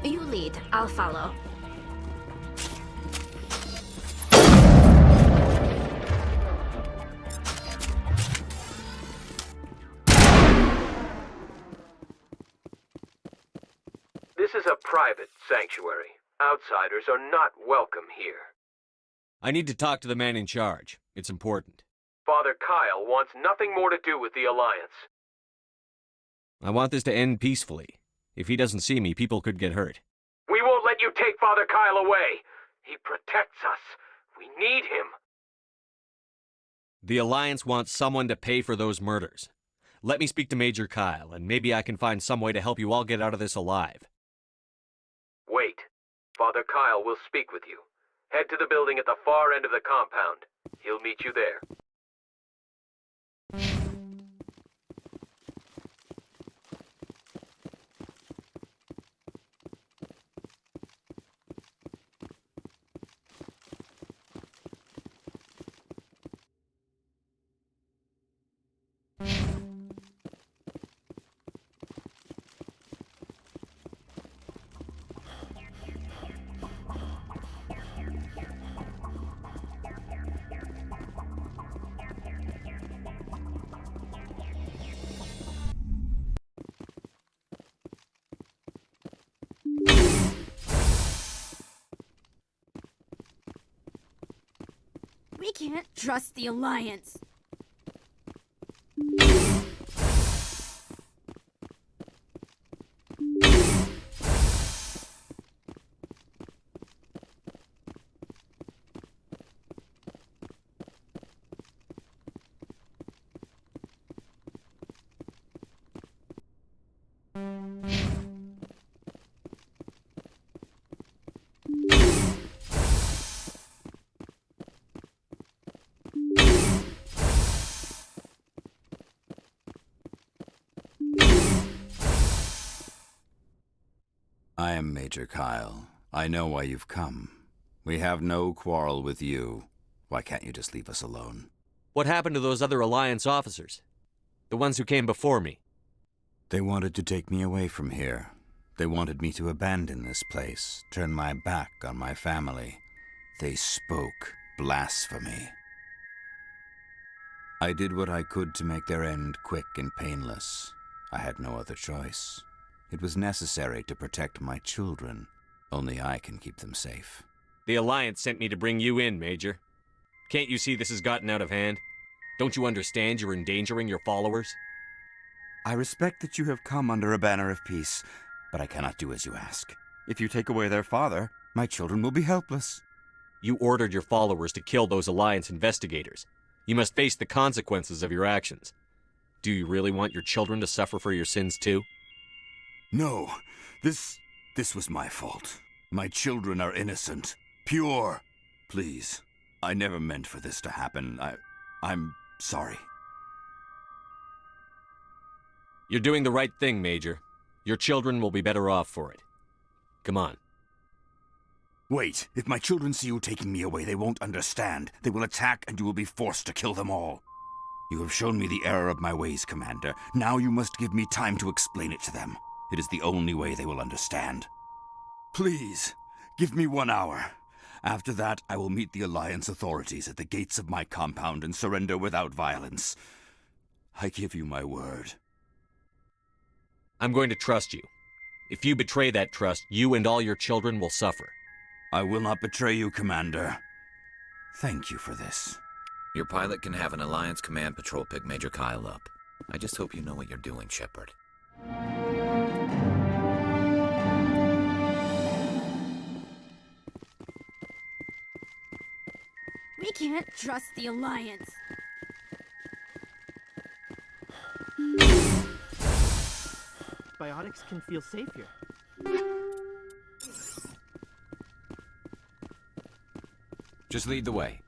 You lead, I'll follow. This is a private sanctuary. Outsiders are not welcome here. I need to talk to the man in charge. It's important. Father Kyle wants nothing more to do with the Alliance. I want this to end peacefully. If he doesn't see me, people could get hurt. We won't let you take Father Kyle away. He protects us. We need him. The Alliance wants someone to pay for those murders. Let me speak to Major Kyle, and maybe I can find some way to help you all get out of this alive. Wait. Father Kyle will speak with you. Head to the building at the far end of the compound. He'll meet you there. We can't trust the Alliance. I am Major Kyle. I know why you've come. We have no quarrel with you. Why can't you just leave us alone? What happened to those other Alliance officers? The ones who came before me? They wanted to take me away from here. They wanted me to abandon this place, turn my back on my family. They spoke blasphemy. I did what I could to make their end quick and painless. I had no other choice. It was necessary to protect my children. Only I can keep them safe. The Alliance sent me to bring you in, Major. Can't you see this has gotten out of hand? Don't you understand you're endangering your followers? I respect that you have come under a banner of peace, but I cannot do as you ask. If you take away their father, my children will be helpless. You ordered your followers to kill those Alliance investigators. You must face the consequences of your actions. Do you really want your children to suffer for your sins too? No, this was my fault. My children are innocent, pure. Please, I never meant for this to happen. I'm sorry. You're doing the right thing, Major. Your children will be better off for it. Come on. Wait, if my children see you taking me away, they won't understand. They will attack and you will be forced to kill them all. You have shown me the error of my ways, Commander. Now you must give me time to explain it to them. It is the only way they will understand. Please, give me 1 hour. After that, I will meet the Alliance authorities at the gates of my compound and surrender without violence. I give you my word. I'm going to trust you. If you betray that trust, you and all your children will suffer. I will not betray you, Commander. Thank you for this. Your pilot can have an Alliance Command Patrol pick Major Kyle up. I just hope you know what you're doing, Shepard. We can't trust the Alliance. Biotics can feel safe here. Just lead the way.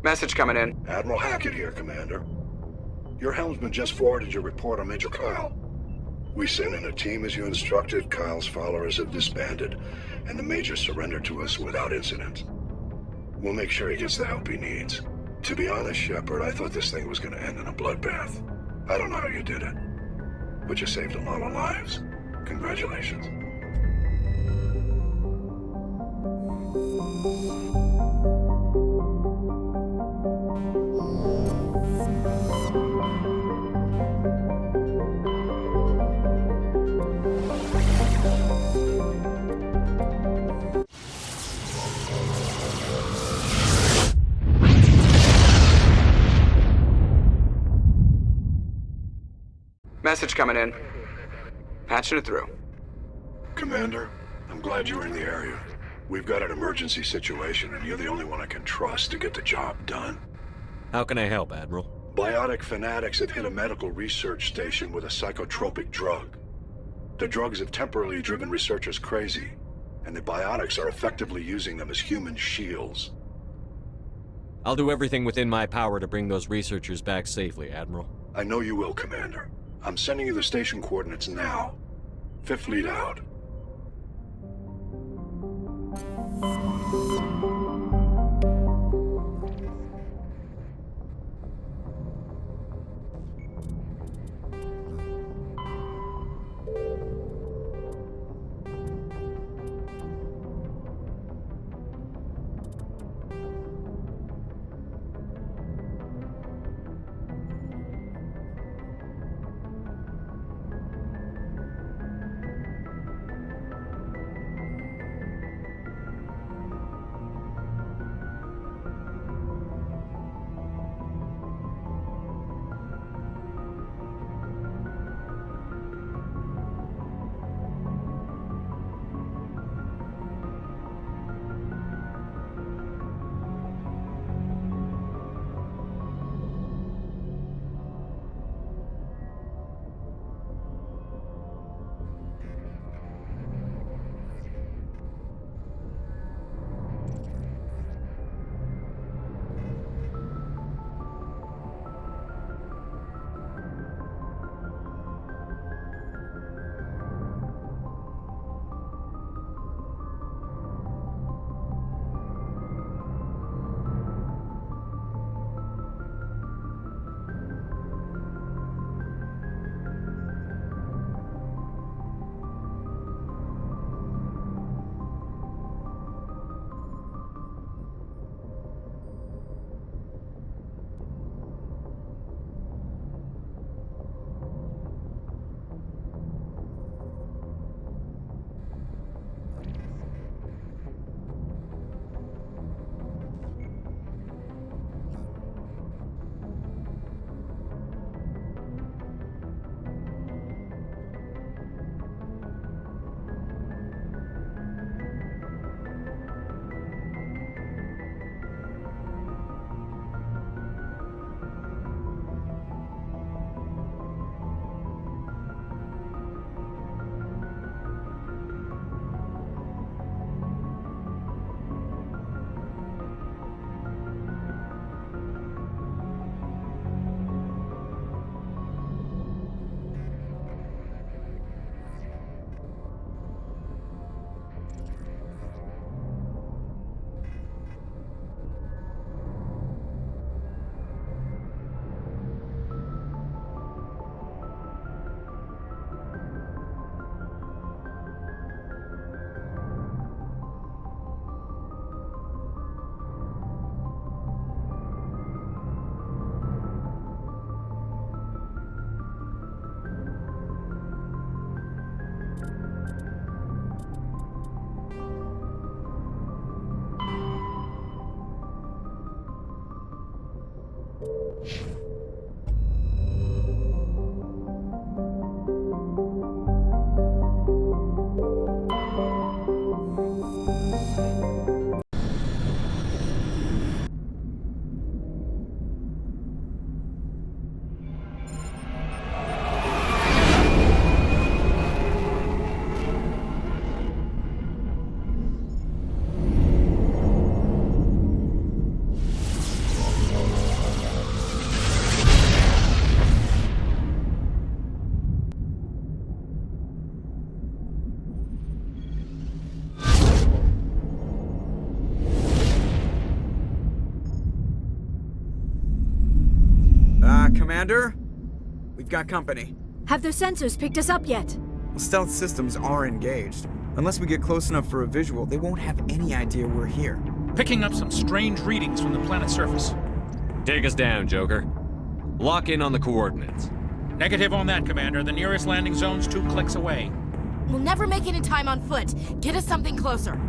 Message coming in. Admiral Hackett here, Commander. Your helmsman just forwarded your report on Major Kyle. We sent in a team as you instructed. Kyle's followers have disbanded, and the Major surrendered to us without incident. We'll make sure he gets the help he needs. To be honest, Shepard, I thought this thing was going to end in a bloodbath. I don't know how you did it, but you saved a lot of lives. Congratulations. Message coming in. Patching it through. Commander, I'm glad you were in the area. We've got an emergency situation, and you're the only one I can trust to get the job done. How can I help, Admiral? Biotic fanatics have hit a medical research station with a psychotropic drug. The drugs have temporarily driven researchers crazy, and the biotics are effectively using them as human shields. I'll do everything within my power to bring those researchers back safely, Admiral. I know you will, Commander. I'm sending you the station coordinates now. Fifth Fleet out. Commander? We've got company. Have their sensors picked us up yet? Stealth systems are engaged. Unless we get close enough for a visual, they won't have any idea we're here. Picking up some strange readings from the planet's surface. Take us down, Joker. Lock in on the coordinates. Negative on that, Commander. The nearest landing zone's 2 clicks away. We'll never make it in time on foot. Get us something closer.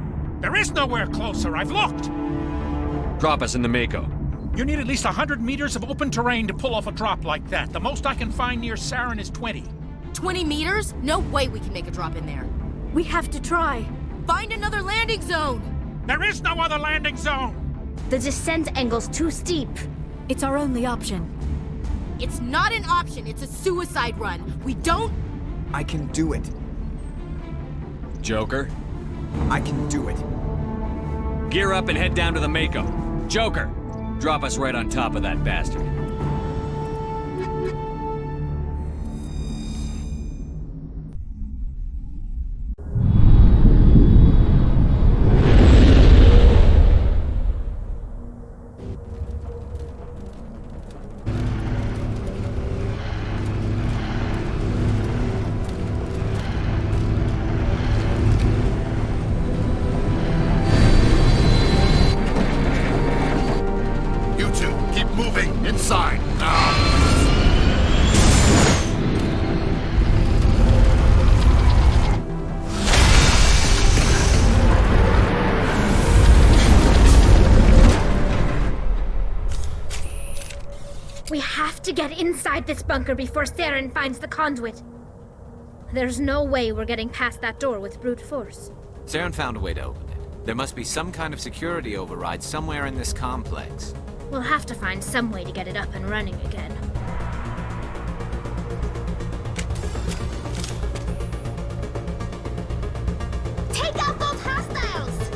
There is nowhere closer. I've looked. Drop us in the Mako. You need at least 100 meters of open terrain to pull off a drop like that. The most I can find near Saren is 20. 20 meters? No way we can make a drop in there. We have to try. Find another landing zone. There is no other landing zone. The descent angle's too steep. It's our only option. It's not an option. It's a suicide run. We don't... I can do it. Joker? I can do it. Gear up and head down to the Mako. Joker, drop us right on top of that bastard. Inside, now! We have to get inside this bunker before Saren finds the conduit. There's no way we're getting past that door with brute force. Saren found a way to open it. There must be some kind of security override somewhere in this complex. We'll have to find some way to get it up and running again. Take out those hostiles!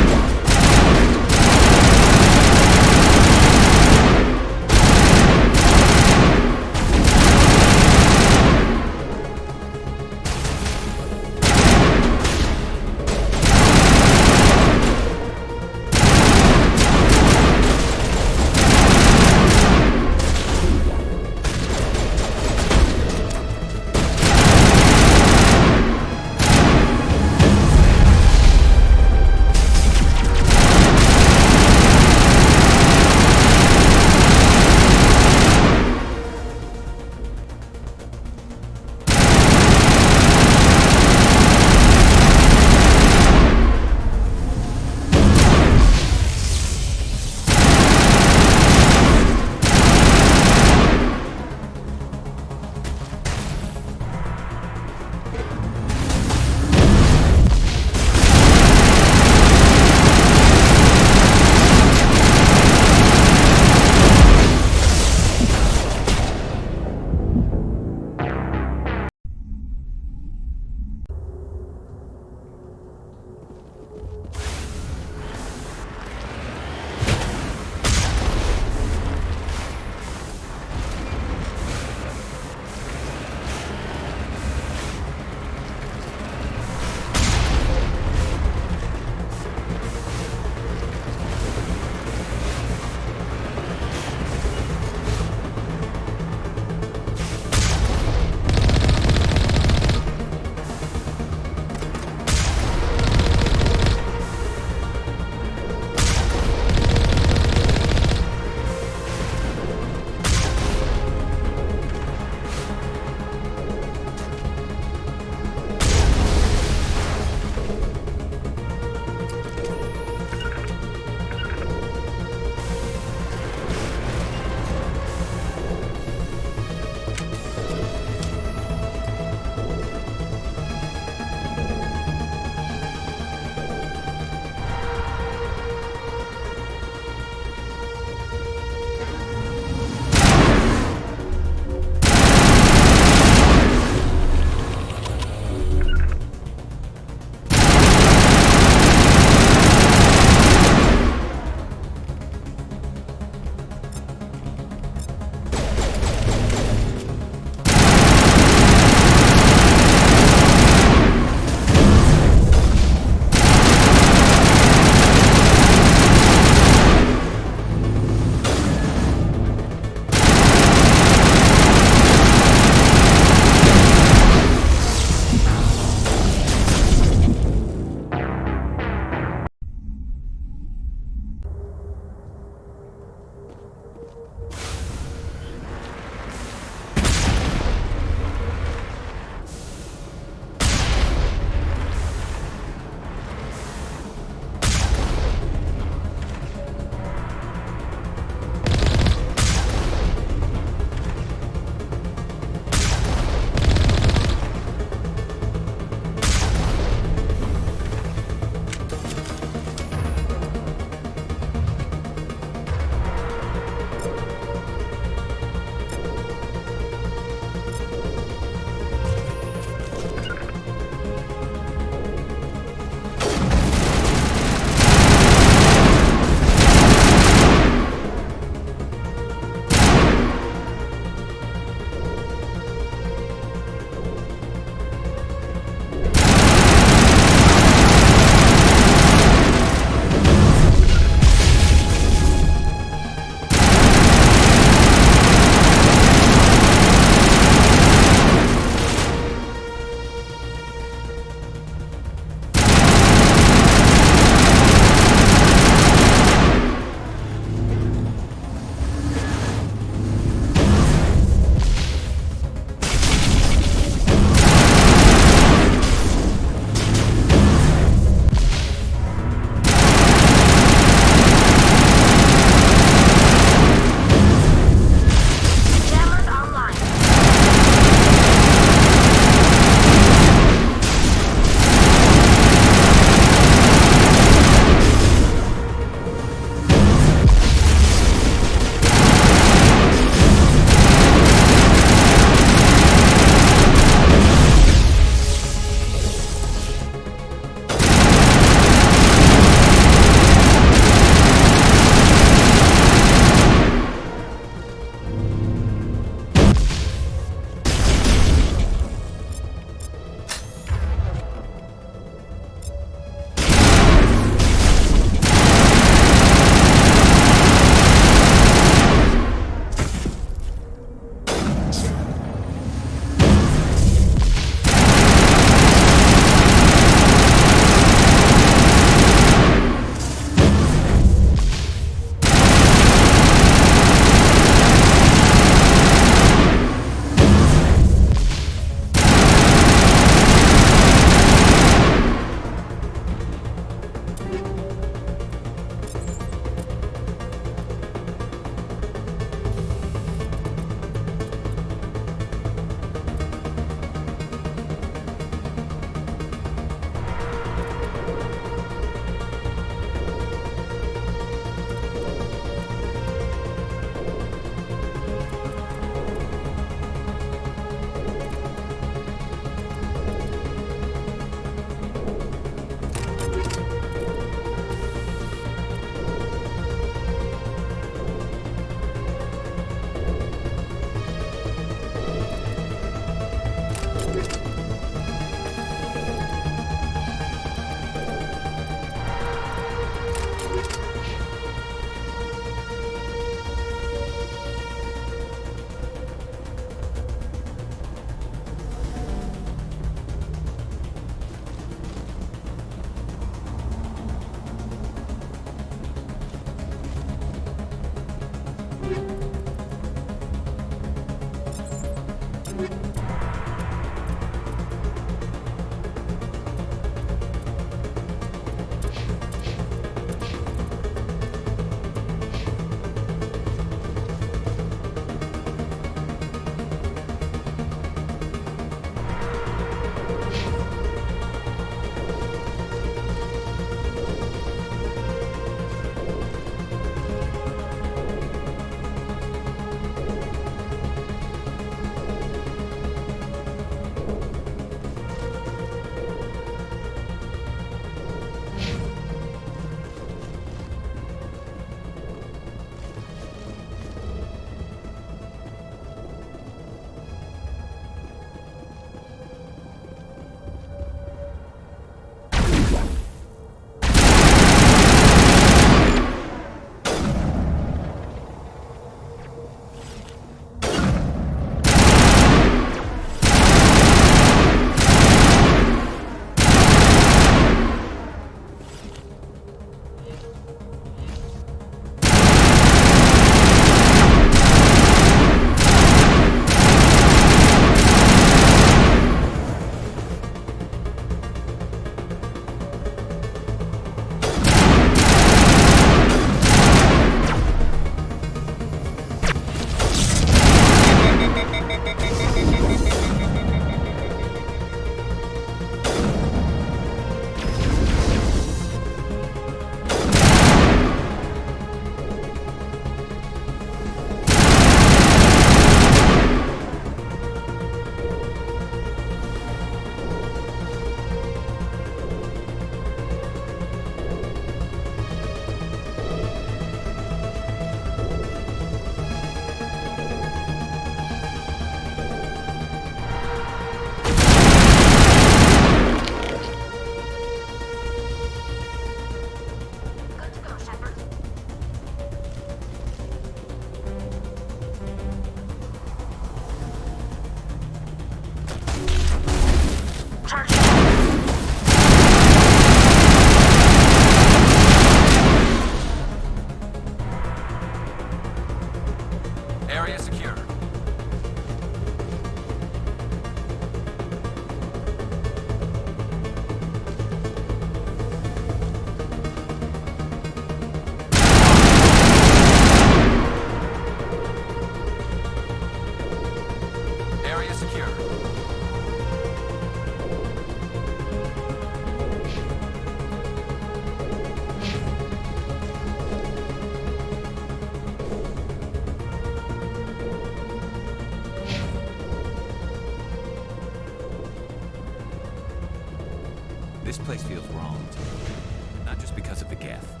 place feels wrong to me. Not just because of the geth.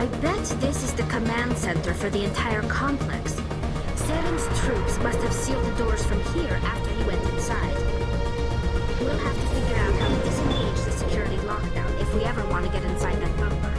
I bet this is the command center for the entire complex. Saren's troops must have sealed the doors from here after he went inside. We'll have to figure out how to disengage the security lockdown if we ever want to get inside that bunker.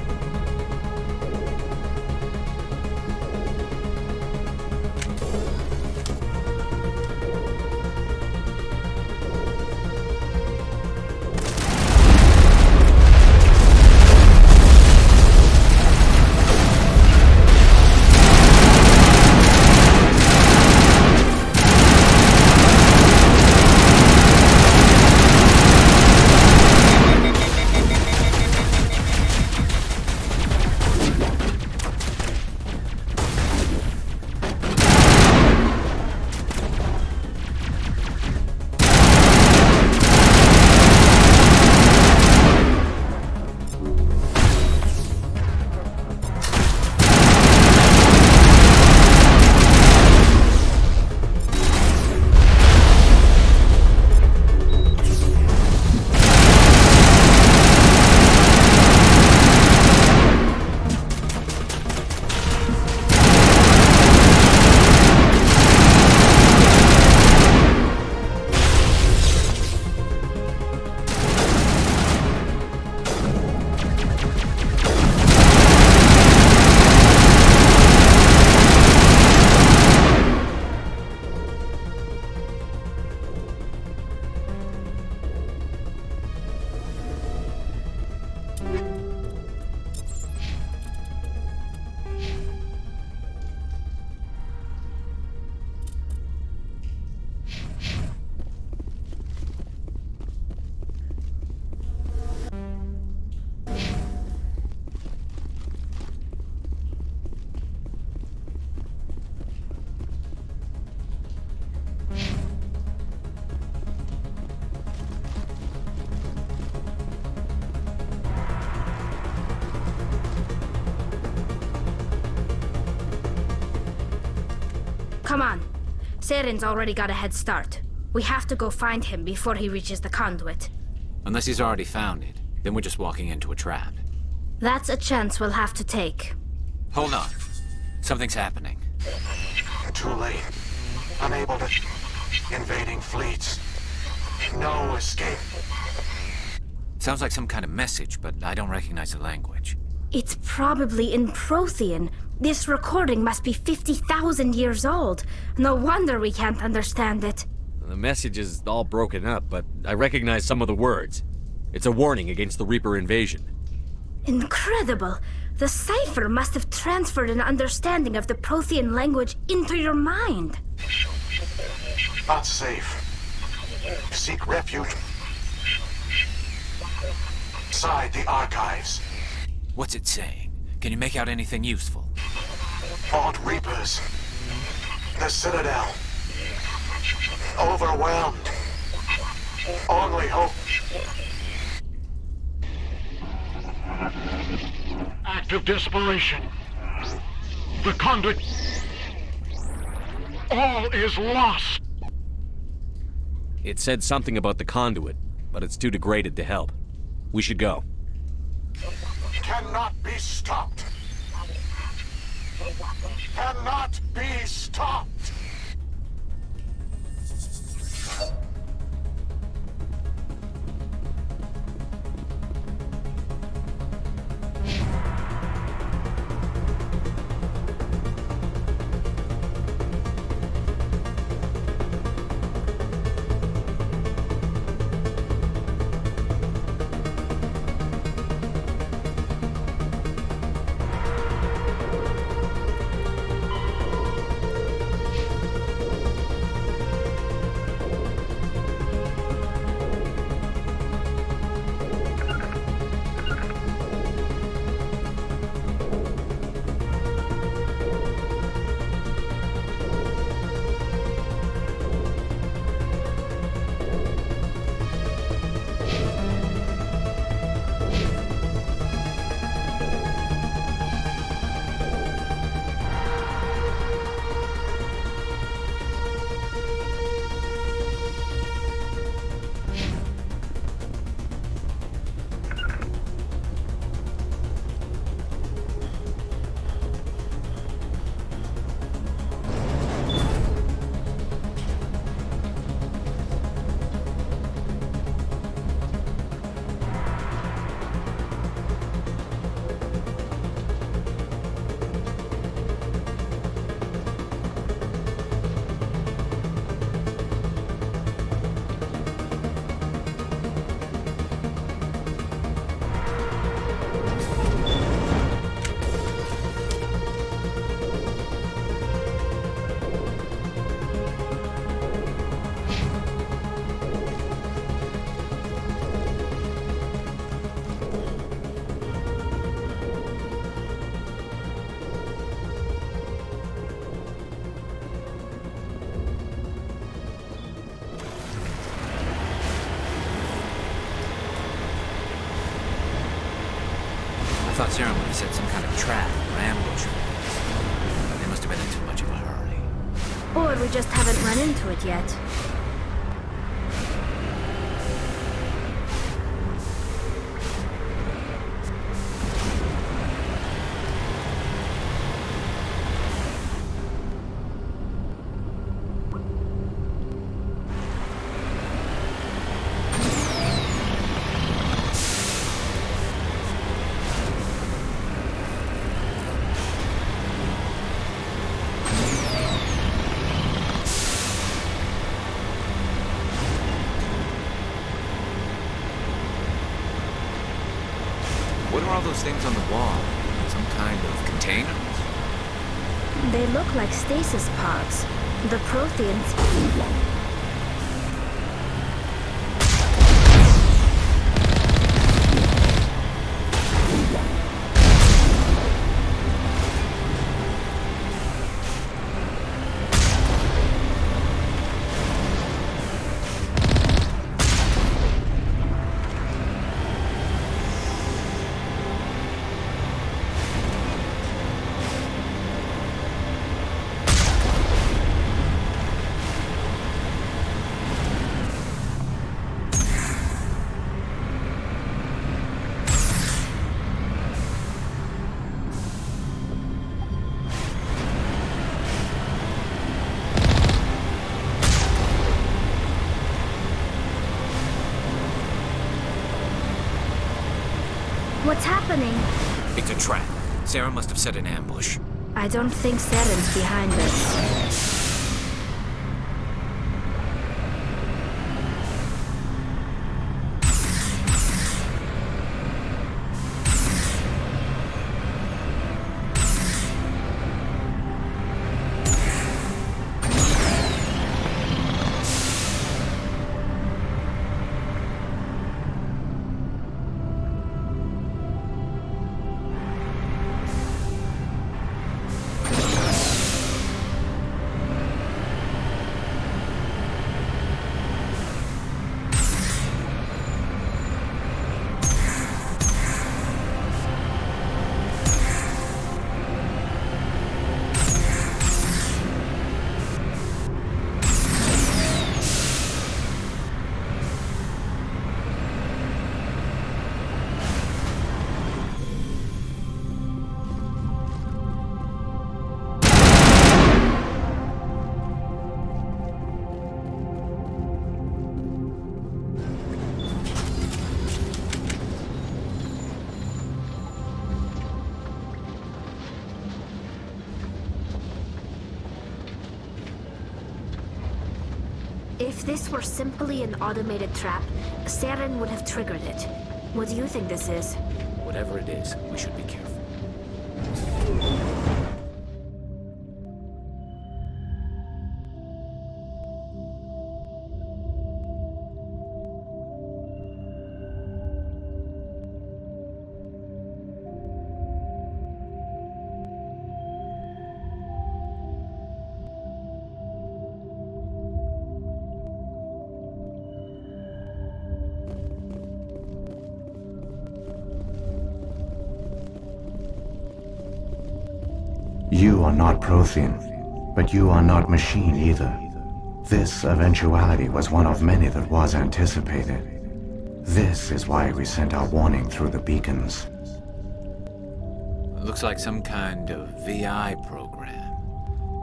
Come on. Saren's already got a head start. We have to go find him before he reaches the conduit. Unless he's already found it, then we're just walking into a trap. That's a chance we'll have to take. Hold on. Something's happening. Too late. Unable to... Invading fleets. No escape. Sounds like some kind of message, but I don't recognize the language. It's probably in Prothean. This recording must be 50,000 years old. No wonder we can't understand it. The message is all broken up, but I recognize some of the words. It's a warning against the Reaper invasion. Incredible! The cipher must have transferred an understanding of the Prothean language into your mind. Not safe. Seek refuge inside the archives. What's it saying? Can you make out anything useful? Fought Reapers. The Citadel. Overwhelmed. Only hope. Act of desperation. The conduit. All is lost. It said something about the conduit, but it's too degraded to help. We should go. Cannot be stopped. Cannot be stopped. set some kind of trap or ambush. They must have been in too much of a hurry. Or we just haven't run into it yet. What are all those things on the wall? Some kind of containers? They look like stasis pods. The Protheans... What's happening? It's a trap. Sarah must have set an ambush. I don't think Saren's behind this. If this were simply an automated trap, Saren would have triggered it. What do you think this is? Whatever it is, we should be careful. You are not Prothean, but you are not machine either. This eventuality was one of many that was anticipated. This is why we sent our warning through the beacons. Looks like some kind of VI program.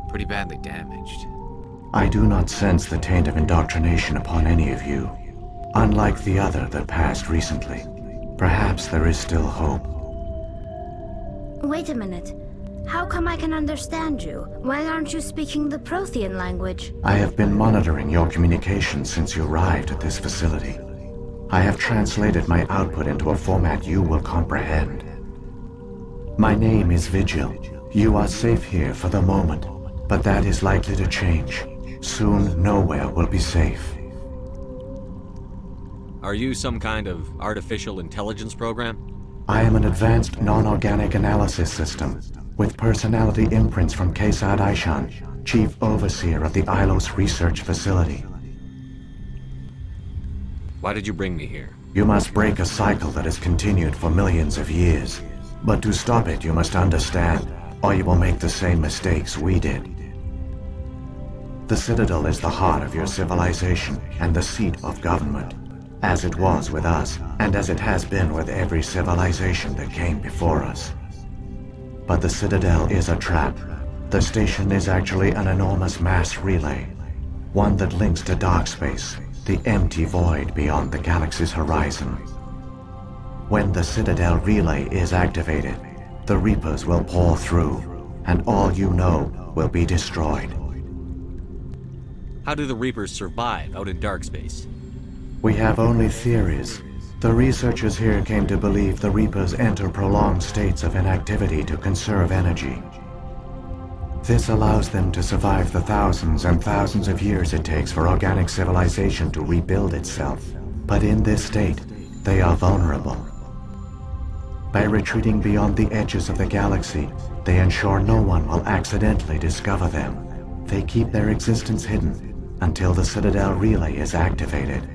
Pretty badly damaged. I do not sense the taint of indoctrination upon any of you. Unlike the other that passed recently. Perhaps there is still hope. Wait a minute. How come I can understand you? Why aren't you speaking the Prothean language? I have been monitoring your communications since you arrived at this facility. I have translated my output into a format you will comprehend. My name is Vigil. You are safe here for the moment, but that is likely to change. Soon, nowhere will be safe. Are you some kind of artificial intelligence program? I am an advanced non-organic analysis system, with personality imprints from Kesad Aishan, Chief Overseer of the Ilos Research Facility. Why did you bring me here? You must break a cycle that has continued for millions of years. But to stop it, you must understand, or you will make the same mistakes we did. The Citadel is the heart of your civilization and the seat of government, as it was with us, and as it has been with every civilization that came before us. But the Citadel is a trap. The station is actually an enormous mass relay, one that links to dark space, the empty void beyond the galaxy's horizon. When the Citadel relay is activated, the Reapers will pour through, and all you know will be destroyed. How do the Reapers survive out in dark space? We have only theories. The researchers here came to believe the Reapers enter prolonged states of inactivity to conserve energy. This allows them to survive the thousands and thousands of years it takes for organic civilization to rebuild itself. But in this state, they are vulnerable. By retreating beyond the edges of the galaxy, they ensure no one will accidentally discover them. They keep their existence hidden until the Citadel relay is activated.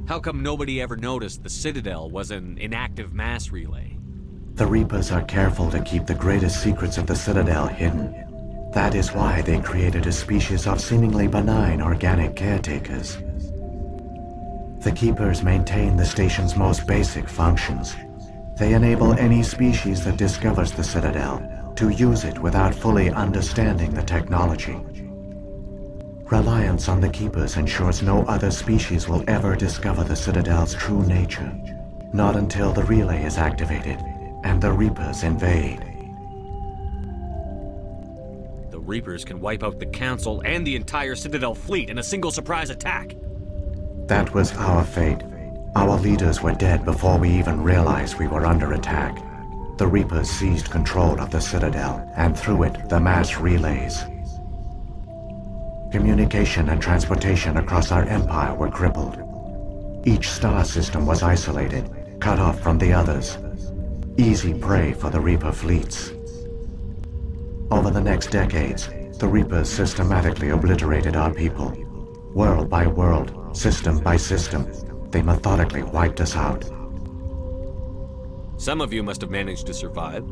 How come nobody ever noticed the Citadel was an inactive mass relay? The Reapers are careful to keep the greatest secrets of the Citadel hidden. That is why they created a species of seemingly benign organic caretakers. The Keepers maintain the station's most basic functions. They enable any species that discovers the Citadel to use it without fully understanding the technology. Reliance on the Keepers ensures no other species will ever discover the Citadel's true nature. Not until the relay is activated and the Reapers invade. The Reapers can wipe out the Council and the entire Citadel fleet in a single surprise attack. That was our fate. Our leaders were dead before we even realized we were under attack. The Reapers seized control of the Citadel, and through it, the mass relays. Communication and transportation across our empire were crippled. Each star system was isolated, cut off from the others. Easy prey for the Reaper fleets. Over the next decades, the Reapers systematically obliterated our people. World by world, system by system, they methodically wiped us out. Some of you must have managed to survive.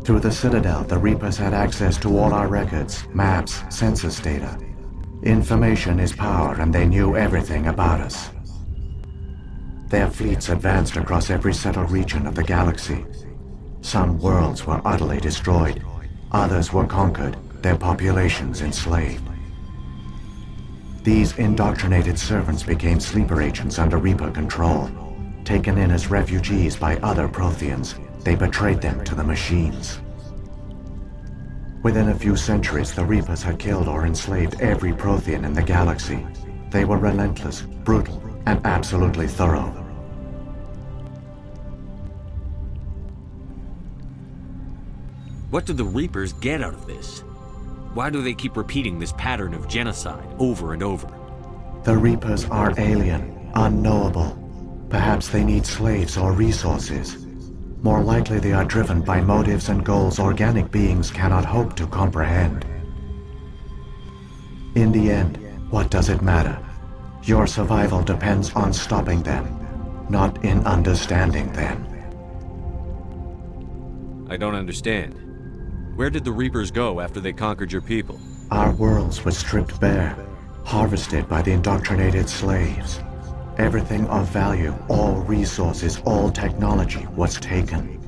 Through the Citadel, the Reapers had access to all our records, maps, census data. Information is power, and they knew everything about us. Their fleets advanced across every settled region of the galaxy. Some worlds were utterly destroyed. Others were conquered, their populations enslaved. These indoctrinated servants became sleeper agents under Reaper control. Taken in as refugees by other Protheans, they betrayed them to the machines. Within a few centuries, the Reapers had killed or enslaved every Prothean in the galaxy. They were relentless, brutal, and absolutely thorough. What do the Reapers get out of this? Why do they keep repeating this pattern of genocide over and over? The Reapers are alien, unknowable. Perhaps they need slaves or resources. More likely they are driven by motives and goals organic beings cannot hope to comprehend. In the end, what does it matter? Your survival depends on stopping them, not in understanding them. I don't understand. Where did the Reapers go after they conquered your people? Our worlds were stripped bare, harvested by the indoctrinated slaves. Everything of value, all resources, all technology was taken.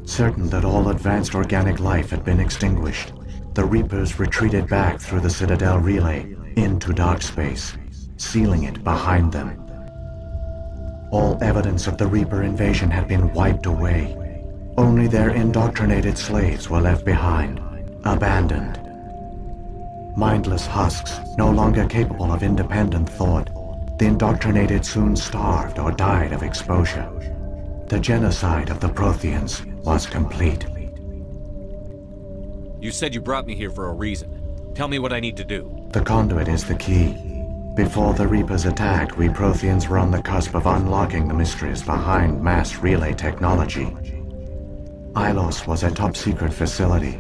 Certain that all advanced organic life had been extinguished, the Reapers retreated back through the Citadel relay into dark space, sealing it behind them. All evidence of the Reaper invasion had been wiped away. Only their indoctrinated slaves were left behind, abandoned. Mindless husks, no longer capable of independent thought, the indoctrinated soon starved or died of exposure. The genocide of the Protheans was complete. You said you brought me here for a reason. Tell me what I need to do. The conduit is the key. Before the Reapers attacked, we Protheans were on the cusp of unlocking the mysteries behind mass relay technology. Ilos was a top-secret facility.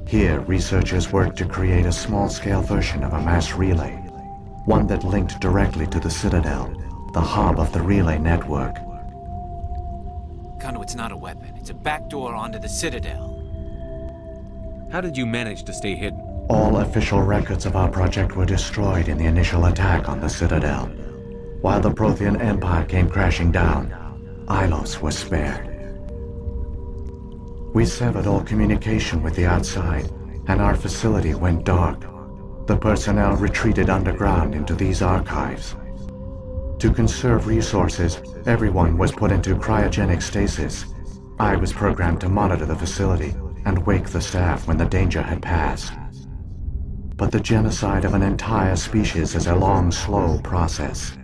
Here, researchers worked to create a small-scale version of a mass relay, one that linked directly to the Citadel, the hub of the relay network. Conduit's not a weapon. It's a backdoor onto the Citadel. How did you manage to stay hidden? All official records of our project were destroyed in the initial attack on the Citadel. While the Prothean Empire came crashing down, Ilos was spared. We severed all communication with the outside, and our facility went dark. The personnel retreated underground into these archives. To conserve resources, everyone was put into cryogenic stasis. I was programmed to monitor the facility and wake the staff when the danger had passed. But the genocide of an entire species is a long, slow process.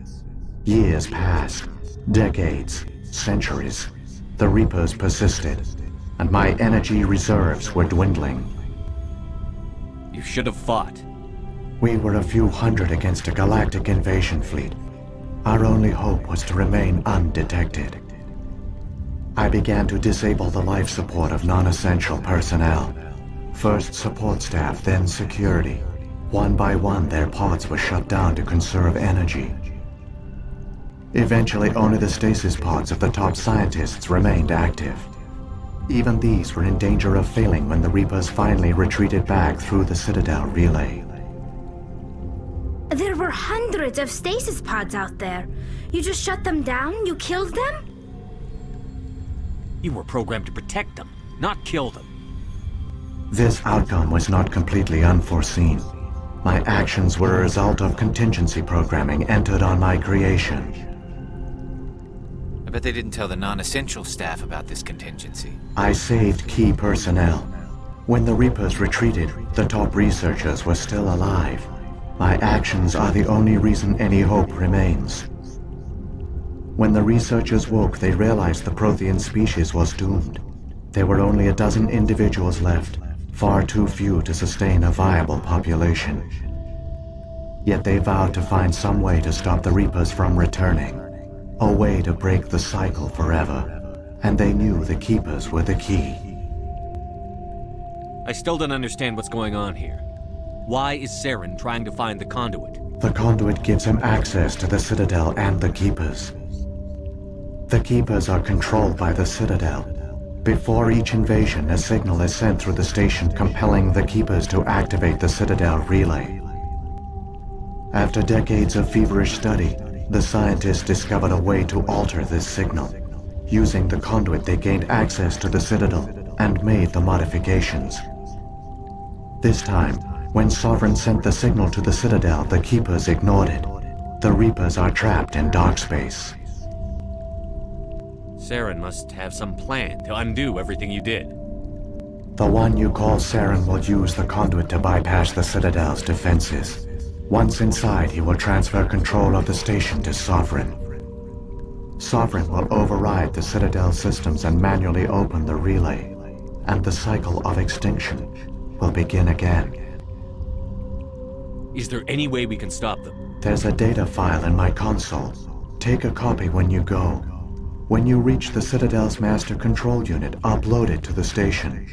Years passed, decades, centuries. The Reapers persisted, and my energy reserves were dwindling. You should have fought. We were a few hundred against a galactic invasion fleet. Our only hope was to remain undetected. I began to disable the life support of non-essential personnel. First support staff, then security. One by one, their pods were shut down to conserve energy. Eventually, only the stasis pods of the top scientists remained active. Even these were in danger of failing when the Reapers finally retreated back through the Citadel relay. There were hundreds of stasis pods out there. You just shut them down? You killed them? You were programmed to protect them, not kill them. This outcome was not completely unforeseen. My actions were a result of contingency programming entered on my creation. I bet they didn't tell the non-essential staff about this contingency. I saved key personnel. When the Reapers retreated, the top researchers were still alive. My actions are the only reason any hope remains. When the researchers woke, they realized the Prothean species was doomed. There were only a dozen individuals left, far too few to sustain a viable population. Yet they vowed to find some way to stop the Reapers from returning, a way to break the cycle forever, and they knew the Keepers were the key. I still don't understand what's going on here. Why is Saren trying to find the conduit? The conduit gives him access to the Citadel and the Keepers. The Keepers are controlled by the Citadel. Before each invasion, a signal is sent through the station compelling the Keepers to activate the Citadel relay. After decades of feverish study, the scientists discovered a way to alter this signal. Using the conduit, they gained access to the Citadel and made the modifications. This time, when Sovereign sent the signal to the Citadel, the Keepers ignored it. The Reapers are trapped in dark space. Saren must have some plan to undo everything you did. The one you call Saren will use the conduit to bypass the Citadel's defenses. Once inside, he will transfer control of the station to Sovereign. Sovereign will override the Citadel systems and manually open the relay, and the cycle of extinction will begin again. Is there any way we can stop them? There's a data file in my console. Take a copy when you go. When you reach the Citadel's master control unit, upload it to the station.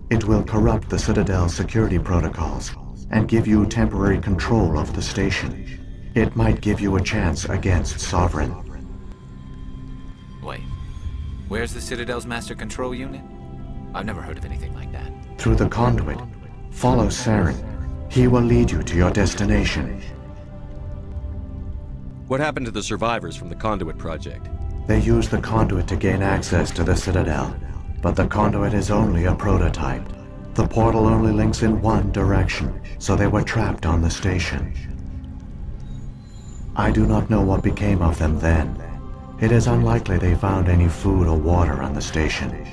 It will corrupt the Citadel's security protocols and give you temporary control of the station. It might give you a chance against Sovereign. Wait, where's the Citadel's master control unit? I've never heard of anything like that. Through the conduit, follow Saren. He will lead you to your destination. What happened to the survivors from the Conduit project? They used the conduit to gain access to the Citadel, but the conduit is only a prototype. The portal only links in one direction, so they were trapped on the station. I do not know what became of them then. It is unlikely they found any food or water on the station.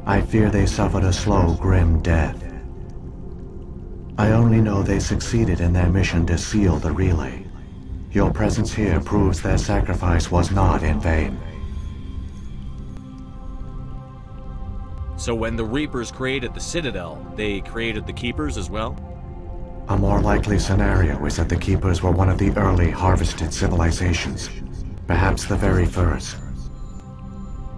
I fear they suffered a slow, grim death. I only know they succeeded in their mission to seal the relay. Your presence here proves their sacrifice was not in vain. So when the Reapers created the Citadel, they created the Keepers as well? A more likely scenario is that the Keepers were one of the early harvested civilizations, perhaps the very first.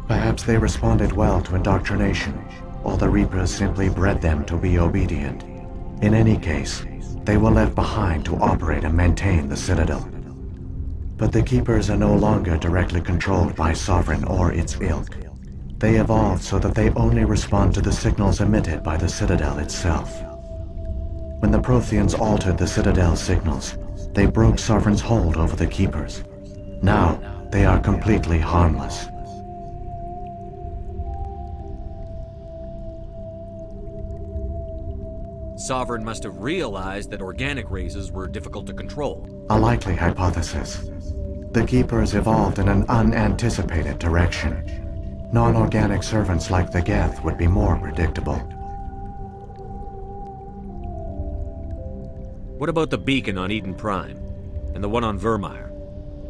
Perhaps they responded well to indoctrination, or the Reapers simply bred them to be obedient. In any case, they were left behind to operate and maintain the Citadel. But the Keepers are no longer directly controlled by Sovereign or its ilk. They evolved so that they only respond to the signals emitted by the Citadel itself. When the Protheans altered the Citadel's signals, they broke Sovereign's hold over the Keepers. Now, they are completely harmless. Sovereign must have realized that organic races were difficult to control. A likely hypothesis. The Keepers evolved in an unanticipated direction. Non-organic servants like the Geth would be more predictable. What about the beacon on Eden Prime? And the one on Vermeer?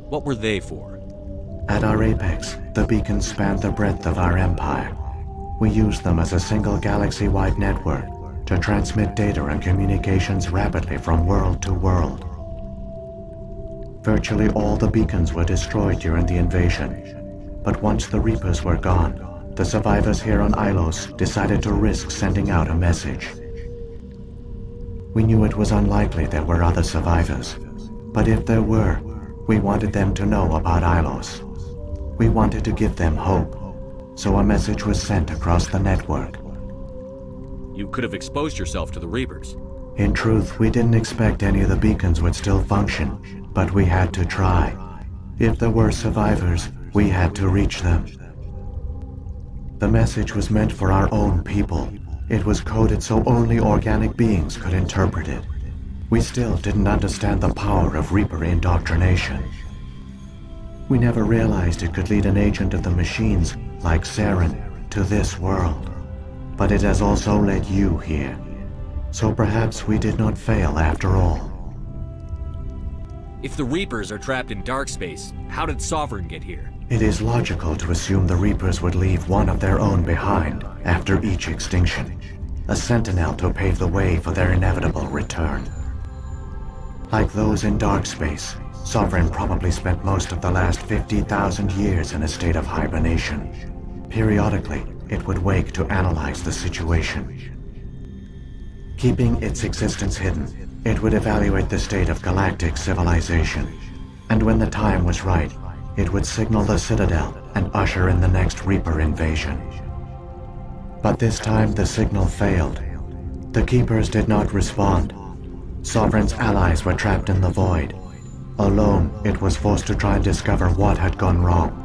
What were they for? At our apex, the beacons spanned the breadth of our empire. We used them as a single galaxy-wide network to transmit data and communications rapidly from world to world. Virtually all the beacons were destroyed during the invasion, but once the Reapers were gone, the survivors here on Ilos decided to risk sending out a message. We knew it was unlikely there were other survivors, but if there were, we wanted them to know about Ilos. We wanted to give them hope, so a message was sent across the network. You could have exposed yourself to the Reapers. In truth, we didn't expect any of the beacons would still function, but we had to try. If there were survivors, we had to reach them. The message was meant for our own people. It was coded so only organic beings could interpret it. We still didn't understand the power of Reaper indoctrination. We never realized it could lead an agent of the machines, like Saren, to this world. But it has also led you here. So perhaps we did not fail after all. If the Reapers are trapped in dark space, how did Sovereign get here? It is logical to assume the Reapers would leave one of their own behind after each extinction. A sentinel to pave the way for their inevitable return. Like those in dark space, Sovereign probably spent most of the last 50,000 years in a state of hibernation. Periodically, it would wake to analyze the situation. Keeping its existence hidden, it would evaluate the state of galactic civilization. And when the time was right, it would signal the Citadel and usher in the next Reaper invasion. But this time the signal failed. The Keepers did not respond. Sovereign's allies were trapped in the void. Alone, it was forced to try and discover what had gone wrong.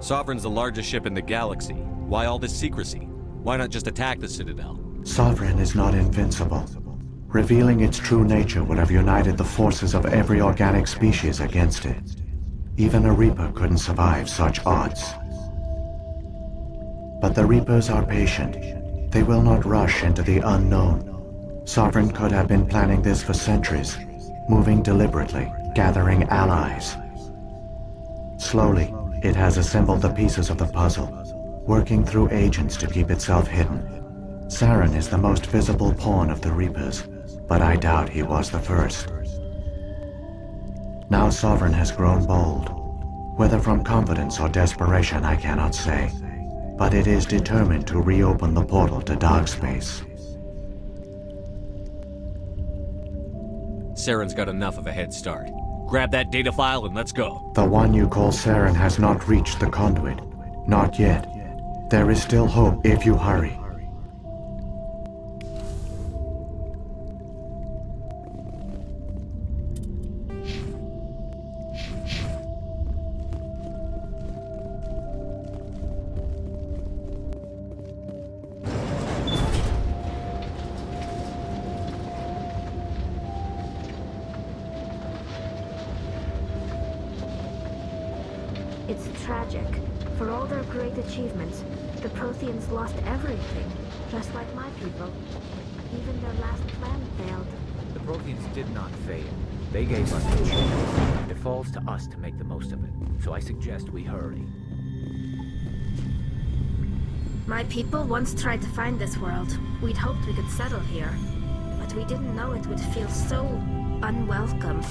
Sovereign's the largest ship in the galaxy. Why all this secrecy? Why not just attack the Citadel? Sovereign is not invincible. Revealing its true nature would have united the forces of every organic species against it. Even a Reaper couldn't survive such odds. But the Reapers are patient. They will not rush into the unknown. Sovereign could have been planning this for centuries, moving deliberately, gathering allies. Slowly, it has assembled the pieces of the puzzle, working through agents to keep itself hidden. Saren is the most visible pawn of the Reapers, but I doubt he was the first. Now Sovereign has grown bold. Whether from confidence or desperation, I cannot say. But it is determined to reopen the portal to dark space. Saren's got enough of a head start. Grab that data file and let's go. The one you call Saren has not reached the conduit. Not yet. There is still hope if you hurry. It's tragic. For all their great achievements, the Protheans lost everything, just like my people. Even their last plan failed. The Protheans did not fail. They gave us a chance, and it falls to us to make the most of it. So I suggest we hurry. My people once tried to find this world. We'd hoped we could settle here. But we didn't know it would feel so unwelcome.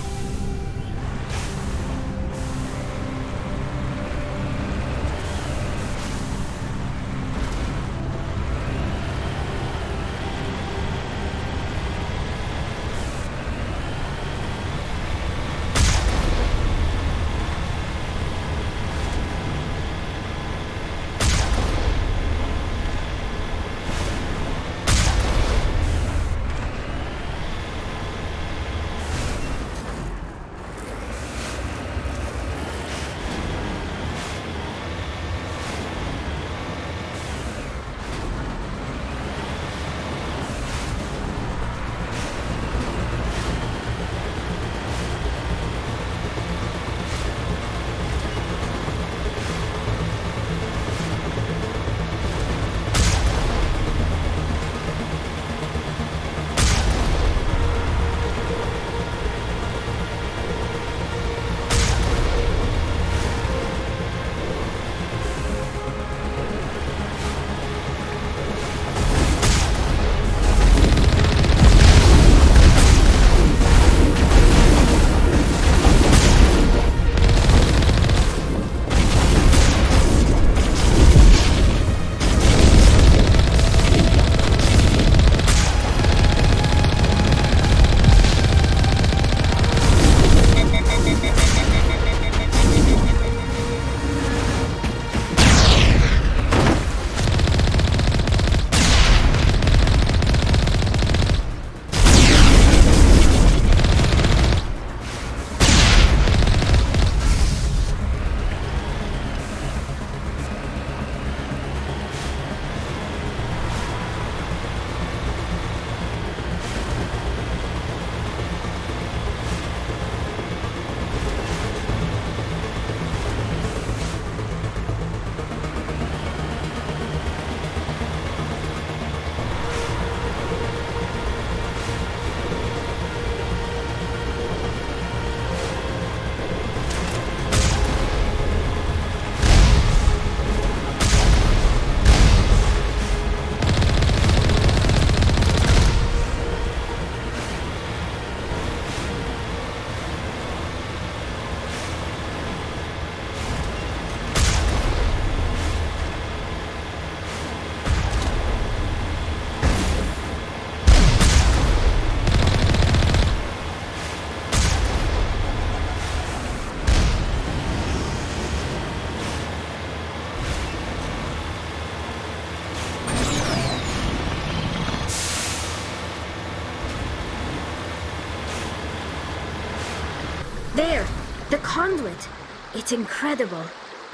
There! The conduit! It's incredible.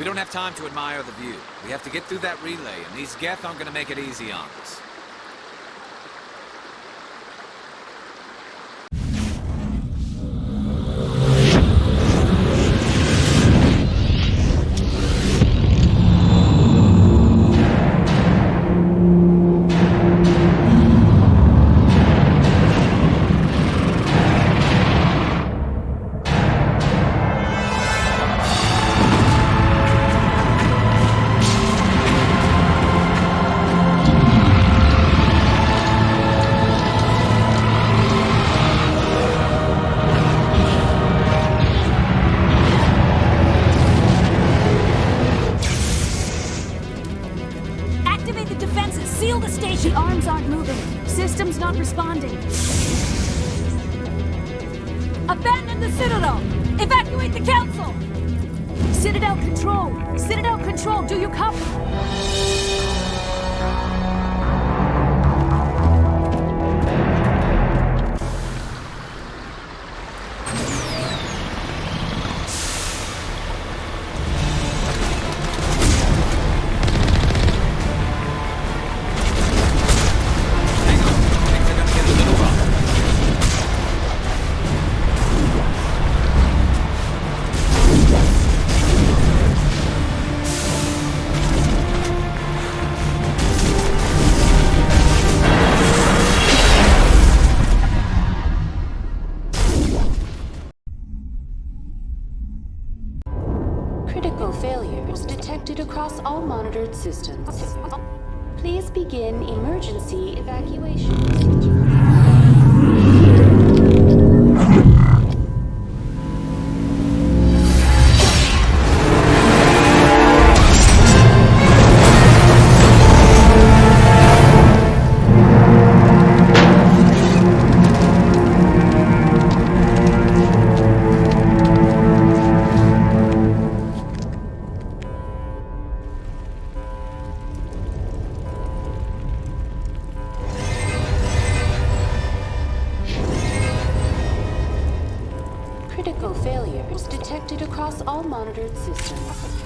We don't have time to admire the view. We have to get through that relay, and these Geth aren't gonna make it easy on us. Activate the defenses! Seal the station! The arms aren't moving. Systems not responding. Abandon the Citadel! Evacuate the Council! Citadel Control! Citadel Control, do you copy? Critical failures detected across all monitored systems. Please begin emergency evacuation. Critical failures detected across all monitored systems.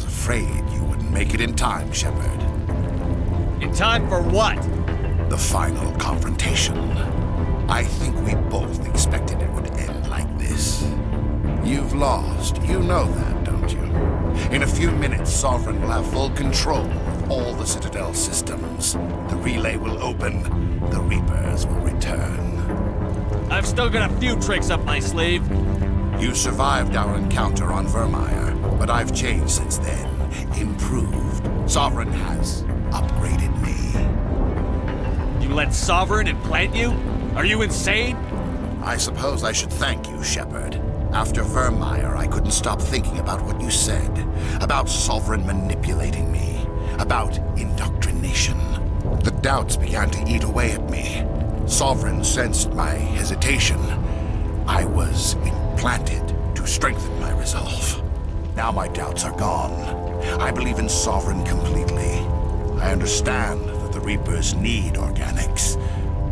was afraid you wouldn't make it in time, Shepard. In time for what? The final confrontation. I think we both expected it would end like this. You've lost. You know that, don't you? In a few minutes, Sovereign will have full control of all the Citadel systems. The relay will open. The Reapers will return. I've still got a few tricks up my sleeve. You survived our encounter on Vermeer, but I've changed since then. Improved. Sovereign has upgraded me. You let Sovereign implant you? Are you insane? I suppose I should thank you, Shepard. After Vermeer, I couldn't stop thinking about what you said. About Sovereign manipulating me. About indoctrination. The doubts began to eat away at me. Sovereign sensed my hesitation. I was implanted to strengthen my resolve. Now my doubts are gone. I believe in Sovereign completely. I understand that the Reapers need organics.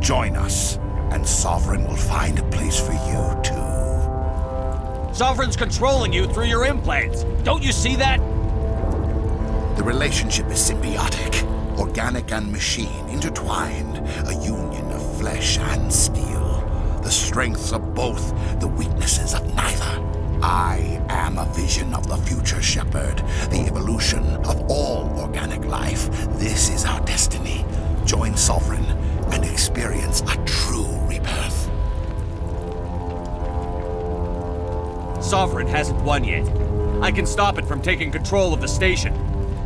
Join us, and Sovereign will find a place for you, too. Sovereign's controlling you through your implants. Don't you see that? The relationship is symbiotic. Organic and machine intertwined. A union of flesh and steel. The strengths of both, the weaknesses of neither. I am a vision of the future, Shepard. The evolution of all organic life. This is our destiny. Join Sovereign and experience a true rebirth. Sovereign hasn't won yet. I can stop it from taking control of the station.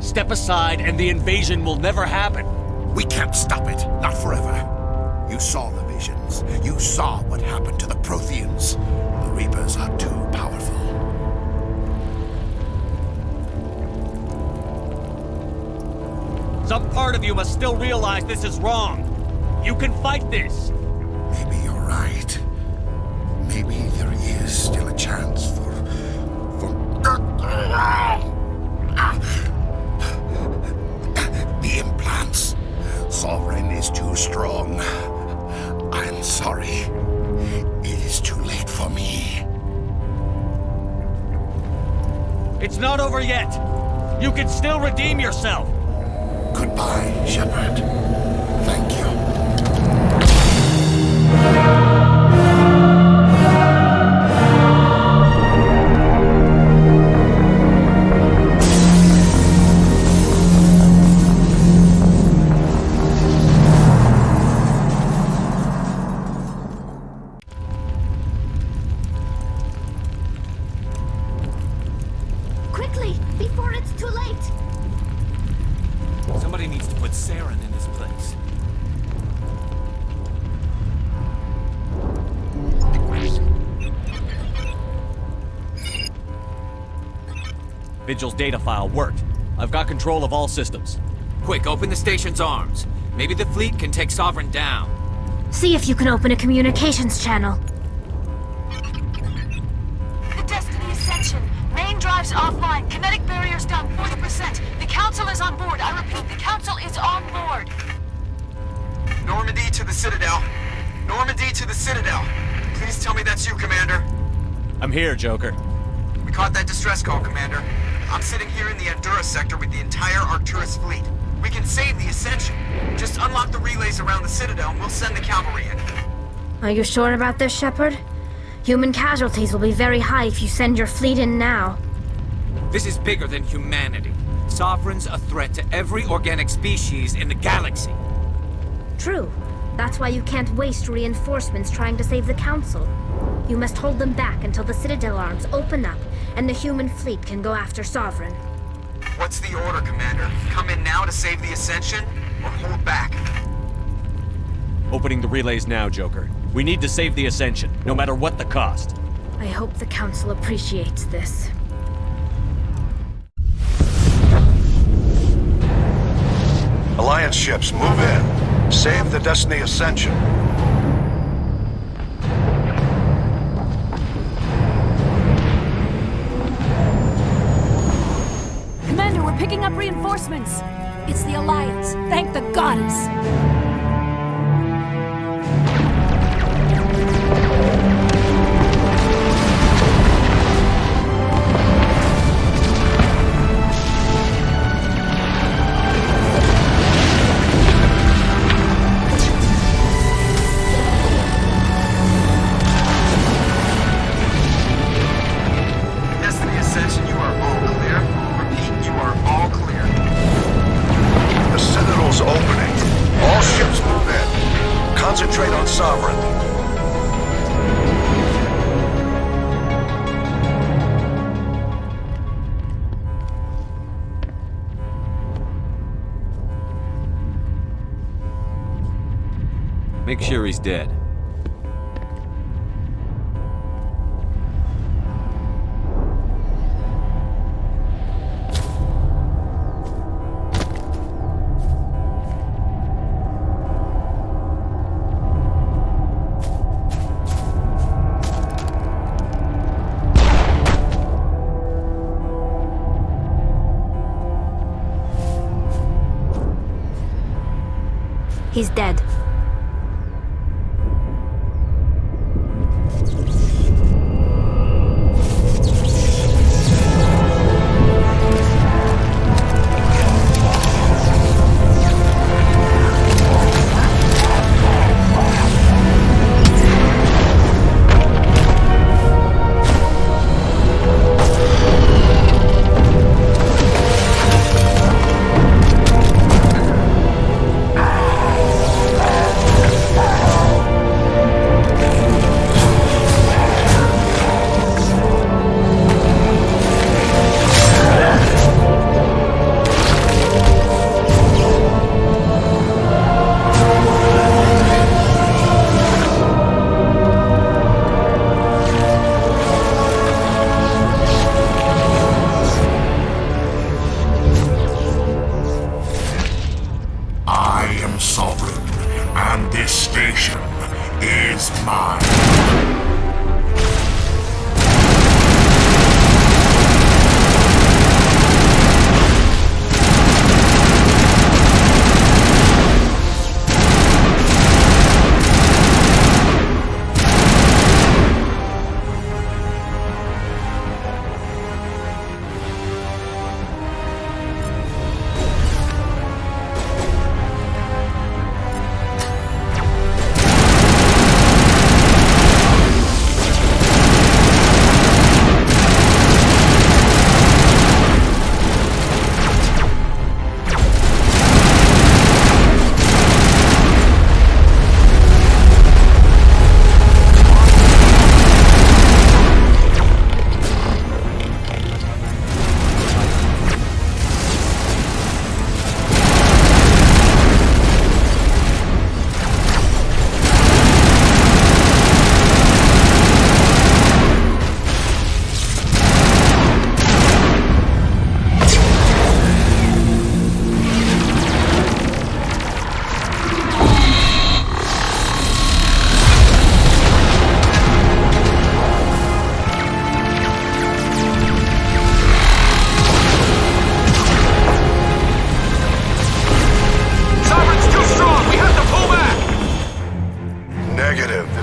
Step aside and the invasion will never happen. We can't stop it. Not forever. You saw the visions. You saw what happened to the Protheans. The Reapers are too powerful. Some part of you must still realize this is wrong. You can fight this. Maybe you're right. Maybe there is still a chance for... The implants. Sovereign is too strong. I'm sorry. It is too late for me. It's not over yet. You can still redeem yourself. Goodbye, Shepard. Thank you. Quickly, before it's too late! Somebody needs to put Saren in his place. Vigil's data file worked. I've got control of all systems. Quick, open the station's arms. Maybe the fleet can take Sovereign down. See if you can open a communications channel. The Destiny Ascension. Main drives offline. Kinetic barriers down 40%. The Council is on board. I repeat, the Council is on board. Normandy to the Citadel. Normandy to the Citadel. Please tell me that's you, Commander. I'm here, Joker. We caught that distress call, Commander. I'm sitting here in the Andurra sector with the entire Arcturus fleet. We can save the Ascension. Just unlock the relays around the Citadel and we'll send the cavalry in. Are you sure about this, Shepard? Human casualties will be very high if you send your fleet in now. This is bigger than humanity. Sovereign's a threat to every organic species in the galaxy. True. That's why you can't waste reinforcements trying to save the Council. You must hold them back until the Citadel arms open up and the human fleet can go after Sovereign. What's the order, Commander? Come in now to save the Ascension, or hold back? Opening the relays now, Joker. We need to save the Ascension, no matter what the cost. I hope the Council appreciates this. Alliance ships, move in. Save the Destiny Ascension. Commander, we're picking up reinforcements. It's the Alliance. Thank the goddess. Sovereign. Make sure he's dead. He's dead.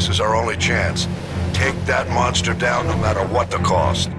This is our only chance. Take that monster down no matter what the cost.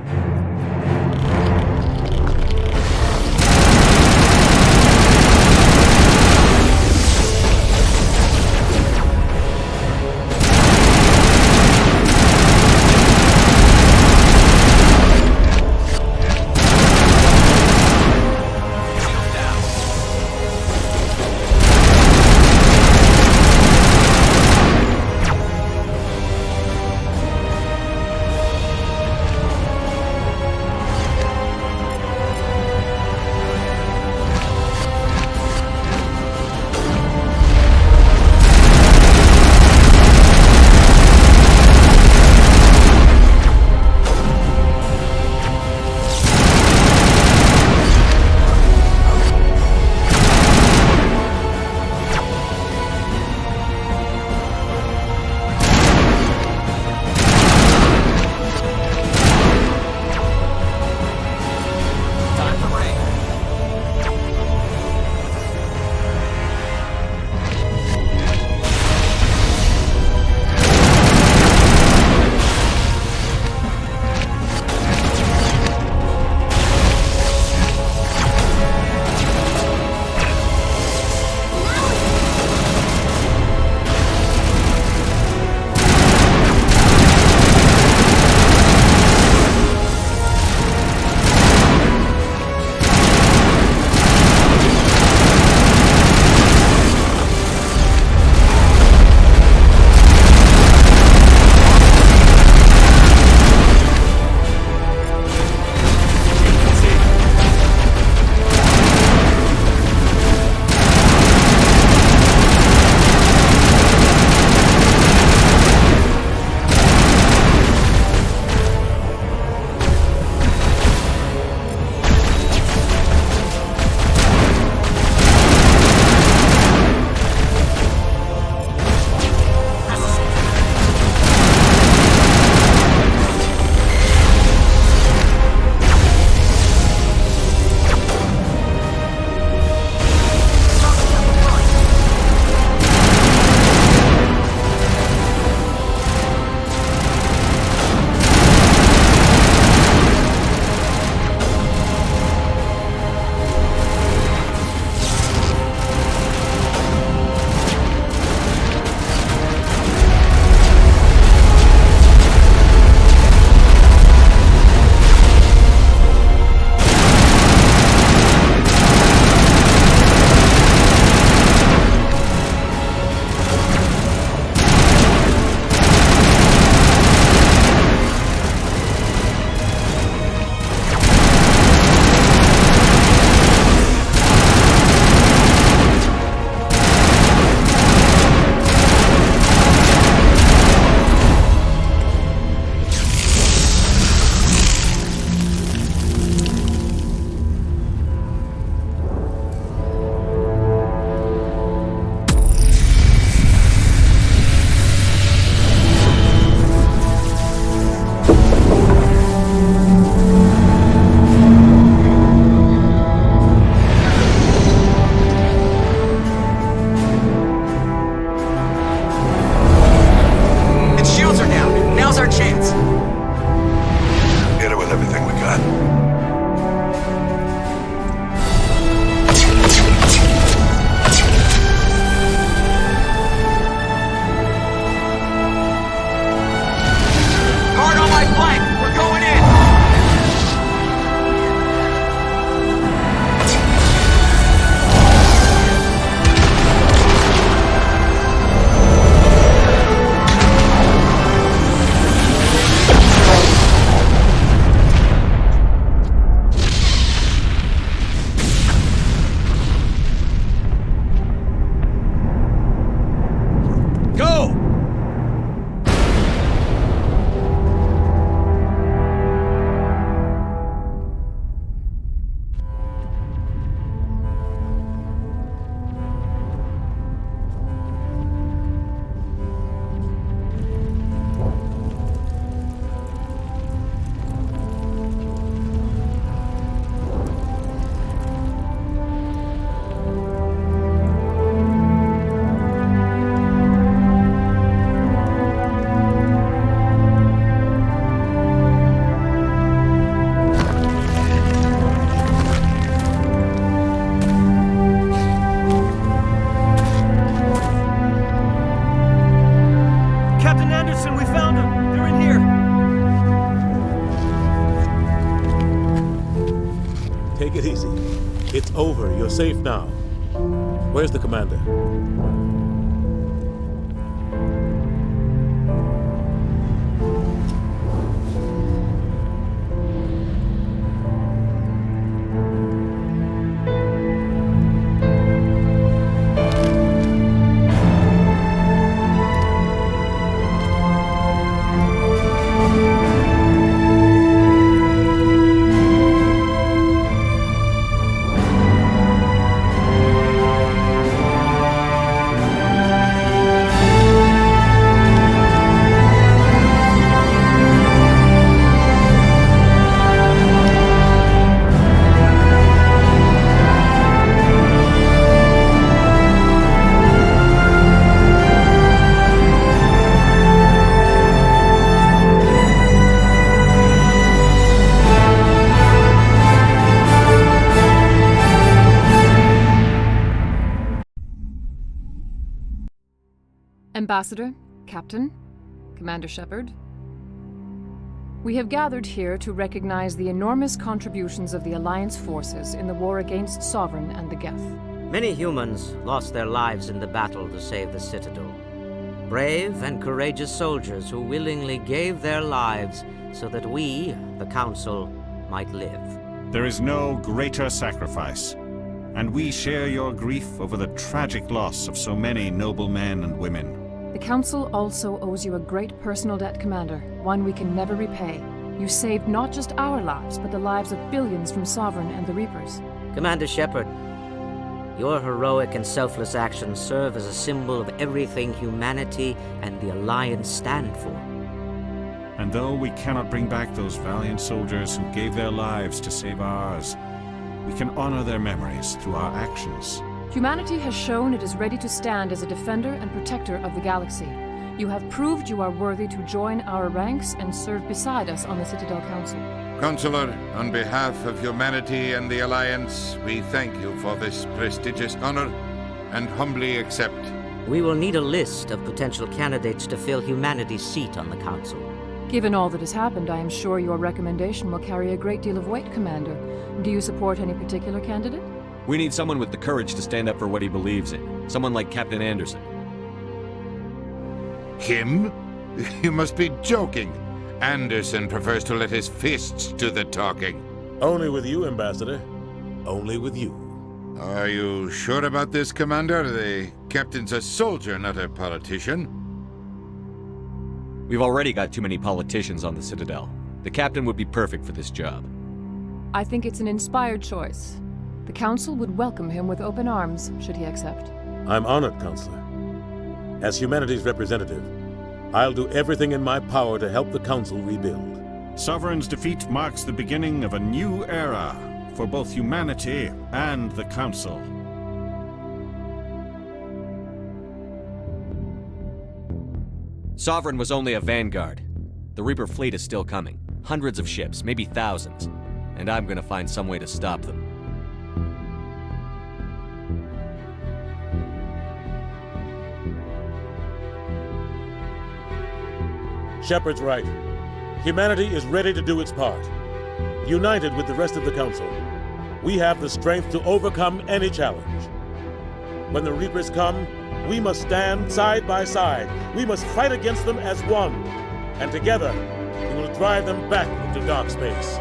It's over. You're safe now. Where's the commander? Ambassador, Captain, Commander Shepard. We have gathered here to recognize the enormous contributions of the Alliance forces in the war against Sovereign and the Geth. Many humans lost their lives in the battle to save the Citadel. Brave and courageous soldiers who willingly gave their lives so that we, the Council, might live. There is no greater sacrifice, and we share your grief over the tragic loss of so many noble men and women. The Council also owes you a great personal debt, Commander, one we can never repay. You saved not just our lives, but the lives of billions from Sovereign and the Reapers. Commander Shepard, your heroic and selfless actions serve as a symbol of everything humanity and the Alliance stand for. And though we cannot bring back those valiant soldiers who gave their lives to save ours, we can honor their memories through our actions. Humanity has shown it is ready to stand as a defender and protector of the galaxy. You have proved you are worthy to join our ranks and serve beside us on the Citadel Council. Counselor, on behalf of humanity and the Alliance, we thank you for this prestigious honor and humbly accept. We will need a list of potential candidates to fill humanity's seat on the Council. Given all that has happened, I am sure your recommendation will carry a great deal of weight, Commander. Do you support any particular candidate? We need someone with the courage to stand up for what he believes in. Someone like Captain Anderson. Him? You must be joking. Anderson prefers to let his fists do the talking. Only with you, Ambassador. Only with you. Are you sure about this, Commander? The captain's a soldier, not a politician. We've already got too many politicians on the Citadel. The captain would be perfect for this job. I think it's an inspired choice. The Council would welcome him with open arms, should he accept. I'm honored, Counselor. As humanity's representative, I'll do everything in my power to help the Council rebuild. Sovereign's defeat marks the beginning of a new era for both humanity and the Council. Sovereign was only a vanguard. The Reaper fleet is still coming. Hundreds of ships, maybe thousands. And I'm gonna find some way to stop them. Shepard's right. Humanity is ready to do its part. United with the rest of the Council, we have the strength to overcome any challenge. When the Reapers come, we must stand side by side. We must fight against them as one. And together, we will drive them back into dark space.